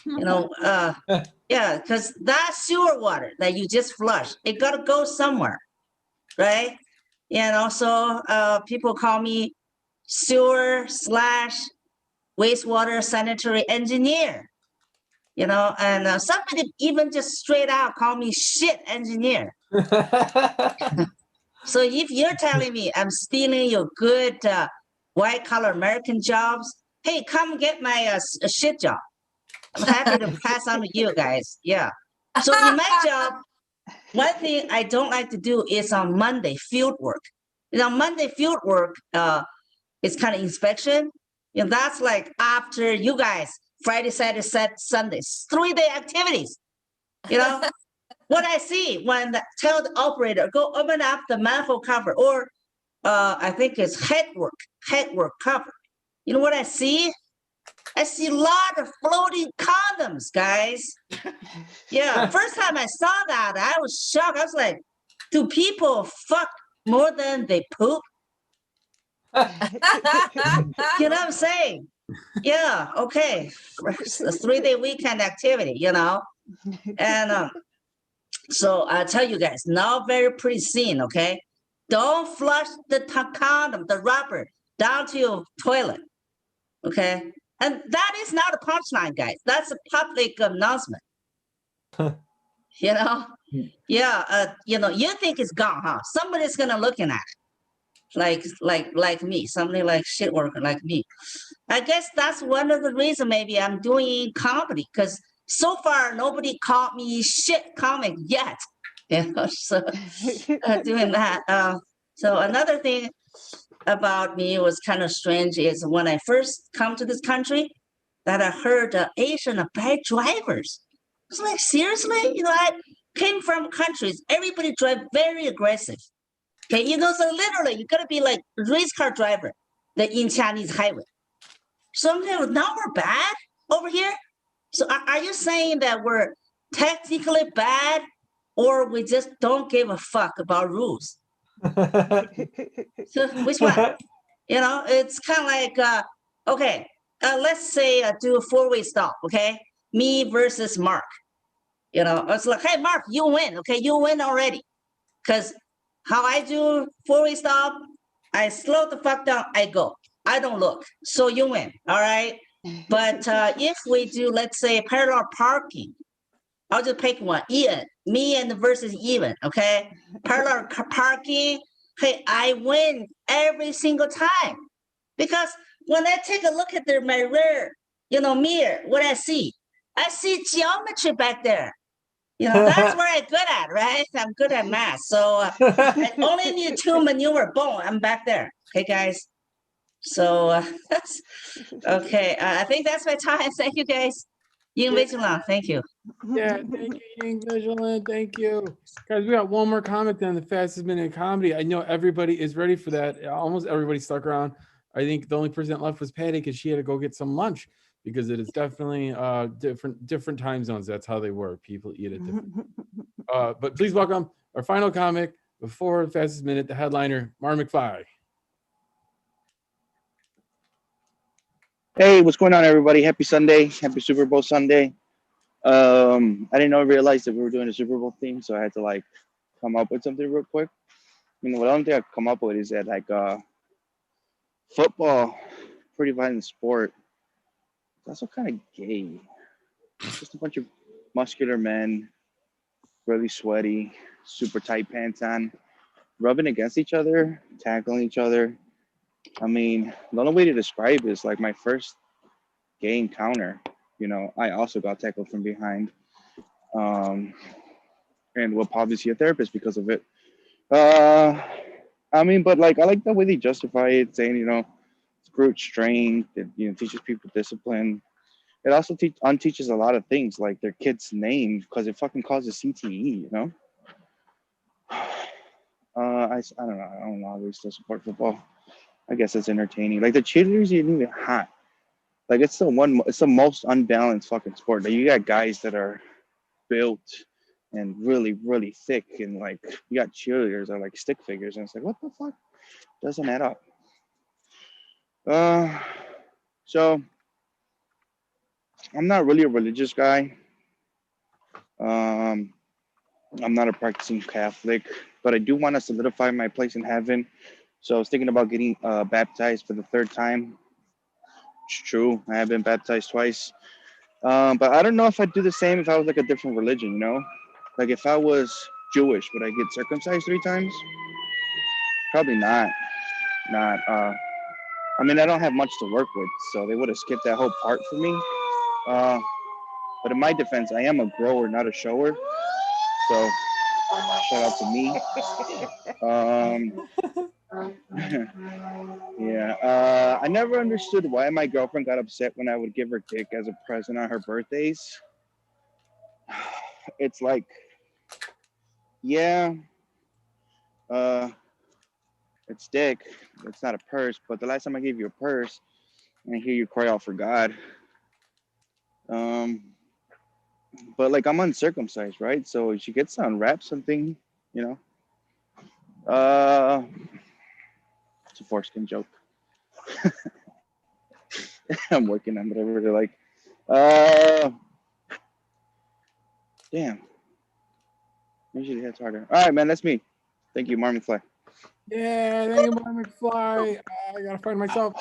Yeah, because that sewer water that you just flushed, it got to go somewhere, right? So people call me sewer / wastewater sanitary engineer, and somebody even just straight out call me shit engineer. So if you're telling me I'm stealing your good white collar American jobs, hey, come get my shit job. I'm happy to pass on to you guys. Yeah. So in my job, one thing I don't like to do is on Monday field work. Monday field work, it's kind of inspection. You know, that's like after you guys, Friday, Saturday, Sunday, 3-day activities. You know, what I see when tell the operator, go open up the manifold cover, or I think it's headwork cover. You know what I see? I see a lot of floating condoms, guys. Yeah, first time I saw that, I was shocked. I was like, do people fuck more than they poop? You know what I'm saying? Yeah, okay. It's a 3-day weekend activity, you know? And so I tell you guys, now very pretty scene, okay? Don't flush the condom, the rubber, down to your toilet, okay? And that is not a punchline, guys. That's a public announcement. You know? Yeah, you know, you think it's gone, huh? Somebody's gonna looking at it. Like me, somebody like shit worker like me. I guess that's one of the reasons maybe I'm doing comedy, because so far nobody called me shit comic yet. You know, so doing that. So another thing about me was kind of strange is when I first come to this country, that I heard Asian are bad drivers. I was like, seriously? You know, I came from countries, everybody drive very aggressive. Okay, you know, so literally you gotta be like race car driver in Chinese highway. Sometimes now we're bad over here. So are you saying that we're technically bad, or we just don't give a fuck about rules? So which one? You know, it's kind of like, okay, let's say do a 4-way stop, okay? Me versus Mark. You know, it's like, hey, Mark, you win, okay? You win already. Because how I do 4-way stop, I slow the fuck down, I go. I don't look, so you win, all right? But if we do, let's say, parallel parking, I'll just pick one, Ian, me and versus Ian, okay? Parallel parking, hey, I win every single time. Because when I take a look at my rear, you know, mirror, what I see geometry back there. You know, that's where I'm good at, right? I'm good at math. So I only need 2 maneuver, boom, I'm back there. Okay, guys? So, okay, I think that's my time. Thank you, guys. Ying Vigilant, thank you. Yeah, thank you, Ying Vigilant. Thank you. Guys, we got one more comment on the fastest minute in comedy. I know everybody is ready for that. Almost everybody stuck around. I think the only person that left was Patty because she had to go get some lunch, because it is definitely different time zones. That's how they work. People eat at different. But please welcome our final comic before the fastest minute, the headliner, Mark McFly. Hey, what's going on, everybody? Happy Sunday. Happy Super Bowl Sunday. I didn't realize that we were doing a Super Bowl theme, so I had to like come up with something real quick. I mean, the only thing I come up with is that like football, pretty violent sport. It's also kind of gay. It's just a bunch of muscular men, really sweaty, super tight pants on, rubbing against each other, tackling each other. I mean, the only way to describe it is like my first gay encounter. You know, I also got tackled from behind, and will probably see a therapist because of it. I mean, but like I like the way they justify it, saying, you know, it's brute strength. It, you know, teaches people discipline. It also unteaches a lot of things, like their kids' names, because it fucking causes CTE. You know. I don't know. I don't know. I still support football. I guess it's entertaining. Like the cheerleaders isn't even hot. Like it's the most unbalanced fucking sport. Like you got guys that are built and really, really thick, and like you got cheerleaders that are like stick figures, and it's like, what the fuck? Doesn't add up. So I'm not really a religious guy. I'm not a practicing Catholic, but I do want to solidify my place in heaven. So I was thinking about getting baptized for the 3rd time. It's true. I have been baptized twice. But I don't know if I'd do the same if I was like a different religion, you know? Like if I was Jewish, would I get circumcised 3 times? Probably not. I mean, I don't have much to work with, so they would have skipped that whole part for me. But in my defense, I am a grower, not a shower. So shout out to me. Yeah. I never understood why my girlfriend got upset when I would give her dick as a present on her birthdays. It's like, yeah, it's dick. It's not a purse. But the last time I gave you a purse, and I hear you cry out for God. But like I'm uncircumcised, right? So she gets to unwrap something, you know. It's a foreskin joke. I'm working on whatever they're like. Damn. Usually hits harder. All right, man. That's me. Thank you, Marvin Fly. Yeah, thank you, Mark McFly. I gotta find myself.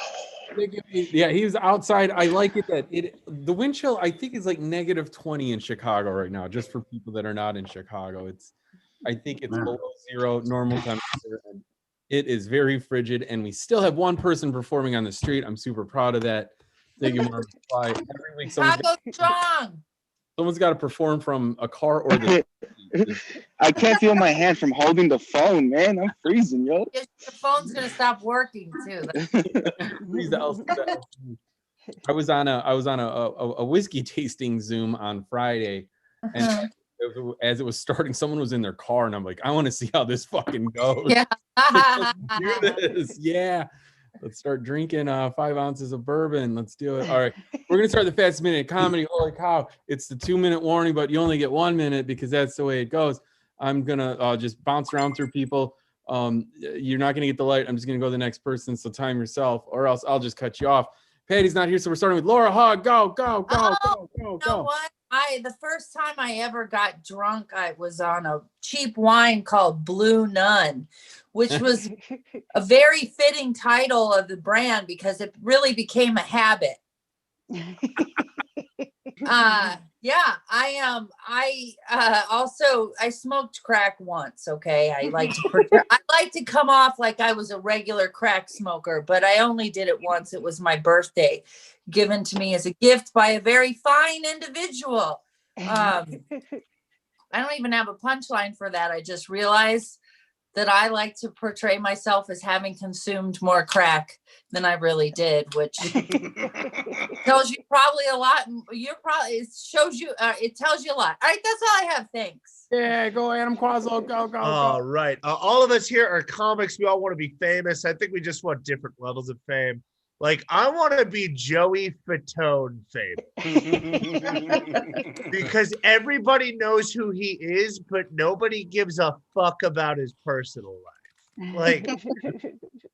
Yeah, he was outside. I like it that the wind chill, I think, is like -20 in Chicago right now, just for people that are not in Chicago. I think it's below zero normal temperature. And it is very frigid, and we still have one person performing on the street. I'm super proud of that. Thank you, Mark McFly. Every week, Chicago strong. someone's got to perform from a car or the. I can't feel my hand from holding the phone, man. I'm freezing, yo. Your phone's gonna stop working too. I was on a whiskey tasting Zoom on Friday, and as it was starting, someone was in their car, and I'm like, I want to see how this fucking goes. Yeah. Let's do this. Yeah. Let's start drinking 5 ounces of bourbon. Let's do it. All right. We're going to start the fastest minute comedy. Holy cow. It's the 2-minute warning, but you only get 1 minute because that's the way it goes. I'm going to just bounce around through people. You're not going to get the light. I'm just going to go to the next person. So time yourself, or else I'll just cut you off. Patty's not here. So we're starting with Laura Hogg. Go. You know what? The first time I ever got drunk, I was on a cheap wine called Blue Nun, which was a very fitting title of the brand because it really became a habit. Yeah, I smoked crack once. Okay. I like to come off like I was a regular crack smoker, but I only did it once. It was my birthday, given to me as a gift by a very fine individual. I don't even have a punchline for that. I just realized that I like to portray myself as having consumed more crack than I really did, which tells you probably a lot. It tells you a lot. All right, that's all I have. Thanks. Yeah, go Adam Quazzo. Go. All right. All of us here are comics. We all want to be famous. I think we just want different levels of fame. Like, I want to be Joey Fatone famous. Because everybody knows who he is, but nobody gives a fuck about his personal life. Like,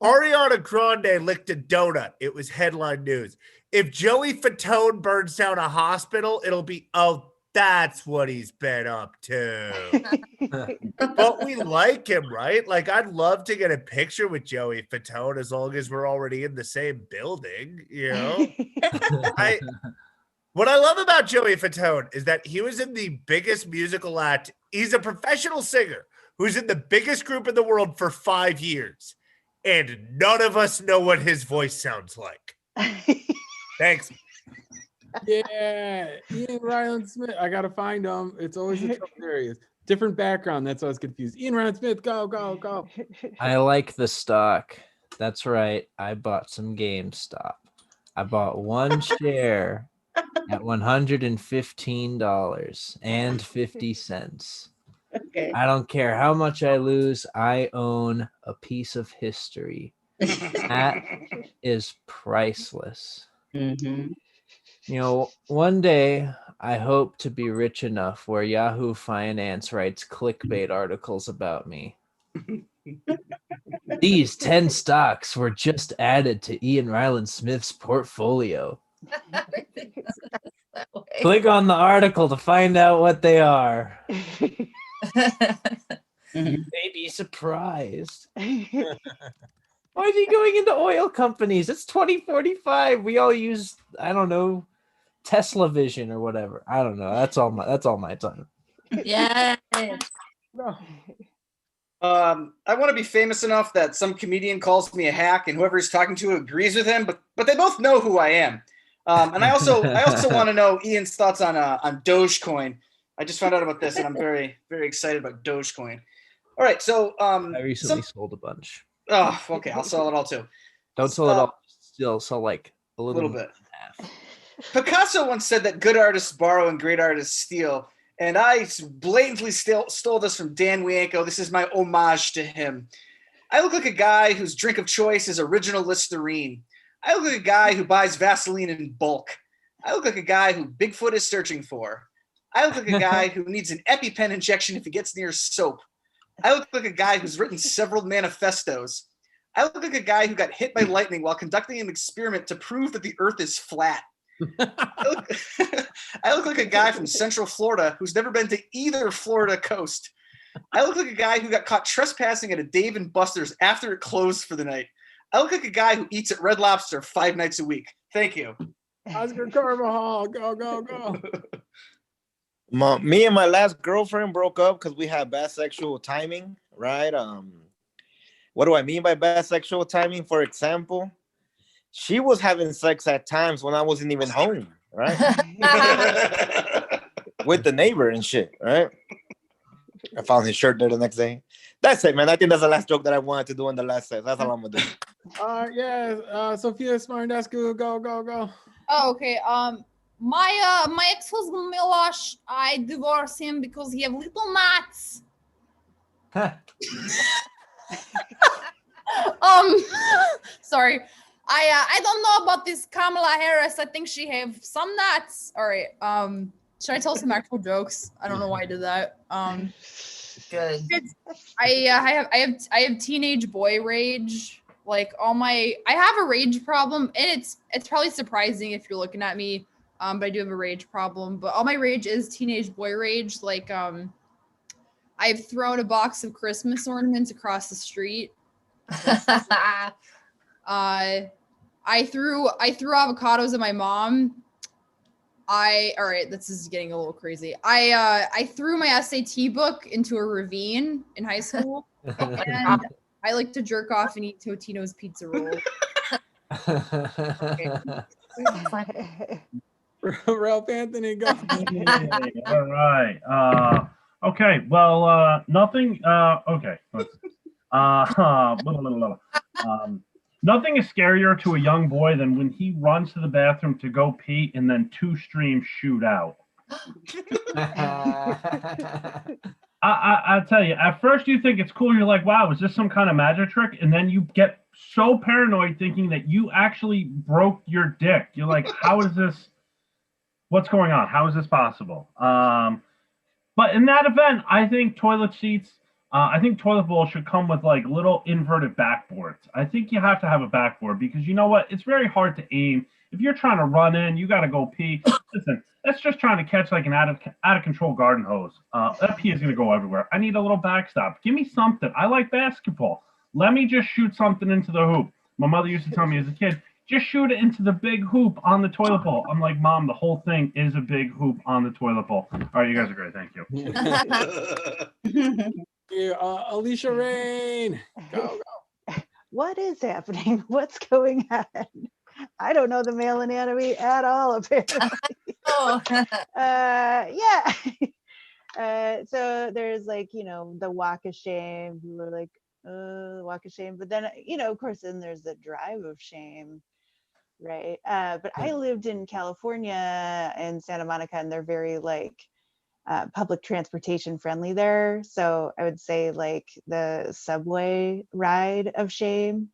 Ariana Grande licked a donut. It was headline news. If Joey Fatone burns down a hospital, it'll be, oh, that's what he's been up to. But we like him, right? Like, I'd love to get a picture with Joey Fatone as long as we're already in the same building, you know? What I love about Joey Fatone is that he was in the biggest musical act. He's a professional singer who's in the biggest group in the world for 5 years. And none of us know what his voice sounds like. Thanks. Yeah, Ian Ryland Smith. I gotta find him. It's always a tough area. Different background. That's why I was confused. Ian Ryland Smith, go. I like the stock. That's right. I bought some GameStop. I bought one share at $115.50. Okay. I don't care how much I lose. I own a piece of history. That is priceless. Mm-hmm. You know, one day I hope to be rich enough where Yahoo Finance writes clickbait articles about me. These 10 stocks were just added to Ian Ryland Smith's portfolio. Click on the article to find out what they are. You may be surprised. Why is he going into oil companies? It's 2045. We all use, I don't know, Tesla Vision or whatever. I don't know. That's all my time. Yeah. I want to be famous enough that some comedian calls me a hack and whoever he's talking to agrees with him, but they both know who I am. And I also want to know Ian's thoughts on Dogecoin. I just found out about this and I'm very, very excited about Dogecoin. All right, so I recently sold a bunch. Oh, okay. I'll sell it all too. Don't sell it all. Still sell like a A little, little bit. Picasso once said that good artists borrow and great artists steal. And I blatantly stole this from Dan Wienko. This is my homage to him. I look like a guy whose drink of choice is original Listerine. I look like a guy who buys Vaseline in bulk. I look like a guy who Bigfoot is searching for. I look like a guy who needs an EpiPen injection if he gets near soap. I look like a guy who's written several manifestos. I look like a guy who got hit by lightning while conducting an experiment to prove that the earth is flat. I look like a guy from Central Florida who's never been to either Florida coast. I look like a guy who got caught trespassing at a Dave & Buster's after it closed for the night. I look like a guy who eats at Red Lobster 5 nights a week. Thank you. Oscar Carvajal, go, go, go. Me and my last girlfriend broke up because we had bad sexual timing, right? What do I mean by bad sexual timing? For example, she was having sex at times when I wasn't even home, right? With the neighbor and shit, right? I found his shirt there the next day. That's it, man. I think that's the last joke that I wanted to do in the last set. That's all I'm gonna do. Sophia Smarnescu, go, go, go. Oh, okay. My ex-husband Milosh, I divorced him because he have little nuts. Sorry. I don't know about this Kamala Harris. I think she have some nuts. All right. Should I tell some actual jokes? I don't know why I did that. Good. I have teenage boy rage. Like I have a rage problem, and it's probably surprising if you're looking at me. But I do have a rage problem. But all my rage is teenage boy rage. Like I've thrown a box of Christmas ornaments across the street. I threw avocados at my mom. All right, this is getting a little crazy. I threw my SAT book into a ravine in high school, and I like to jerk off and eat Totino's pizza roll. Ralph Anthony, go. All right. Okay. Well, nothing. Okay. Nothing is scarier to a young boy than when he runs to the bathroom to go pee and then 2 streams shoot out. I tell you, at first you think it's cool. You're like, wow, is this some kind of magic trick? And then you get so paranoid thinking that you actually broke your dick. You're like, how is this? What's going on? How is this possible? But in that event, I think toilet seats, I think toilet bowls should come with like little inverted backboards. I think you have to have a backboard because you know what? It's very hard to aim. If you're trying to run in, you got to go pee. Listen, that's just trying to catch like an out of control garden hose. That pee is going to go everywhere. I need a little backstop. Give me something. I like basketball. Let me just shoot something into the hoop. My mother used to tell me as a kid, just shoot it into the big hoop on the toilet bowl. I'm like, Mom, the whole thing is a big hoop on the toilet bowl. All right, you guys are great. Thank you. Alicia Rain, go, go. What is happening? What's going on? I don't know the male anatomy at all, apparently. Yeah. So there's like, the walk of shame. People are like, walk of shame. But then, of course, then there's the drive of shame, right? But I lived in California and Santa Monica, and they're very public transportation friendly there. So I would say like the subway ride of shame,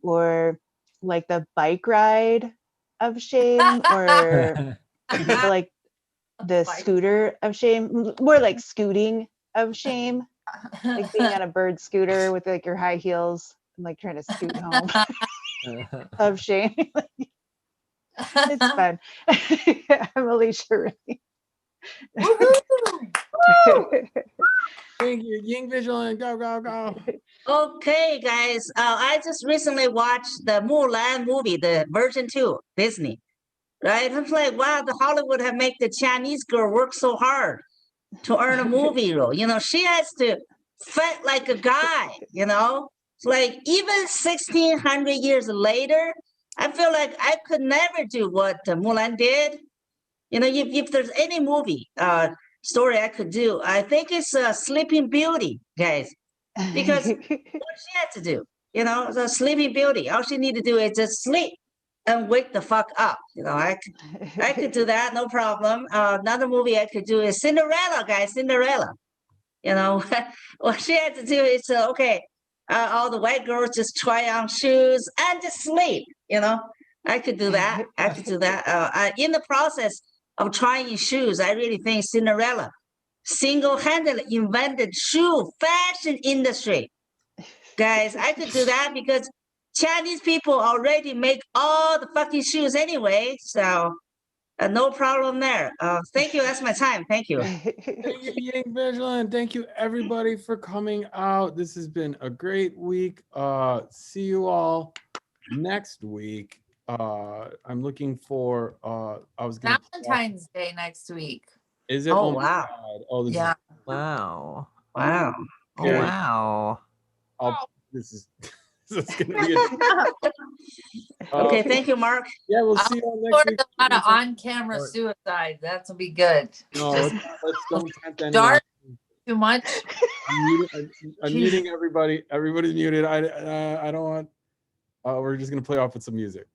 or like the bike ride of shame, or like the scooter of shame, more like scooting of shame, like being on a bird scooter with like your high heels and like trying to scoot home of shame. It's fun. I'm Alicia Ray. Thank you. Ying Vigilant, go, go, go. Okay, guys. I just recently watched the Mulan movie, the version 2, Disney. Right? I'm like, wow, the Hollywood have made the Chinese girl work so hard to earn a movie role. She has to fight like a guy, It's like even 1600 years later, I feel like I could never do what Mulan did. If there's any movie story I could do, I think it's Sleeping Beauty, guys, because what she had to do. You know, the Sleeping Beauty. All she need to do is just sleep and wake the fuck up. You know, I could do that, no problem. Another movie I could do is Cinderella, guys, Cinderella. You know, what she had to do is, okay, all the white girls just try on shoes and just sleep, you know. I could do that. I could do that. In the process of trying shoes, I really think Cinderella single-handedly invented shoe fashion industry. Guys, I could do that because Chinese people already make all the fucking shoes anyway, so no problem there. Thank you. That's my time. Thank you. Thank you, Ying Vigilant. Thank you, everybody, for coming out. This has been a great week. See you all next week. I'm looking for. I was gonna. Valentine's Day next week. Is it? Oh, my wow. God. Oh, this Yeah. is. Wow. Wow. Oh, wow. This is. This is gonna be. Okay. Thank you, Mark. Yeah, we'll I'll see you all record next week. a lot of on-camera suicide. That'll be good. No, let's don't tempt anyone. Dark too much. I'm muting everybody. Everybody's muted. I don't want. We're just gonna play off with some music.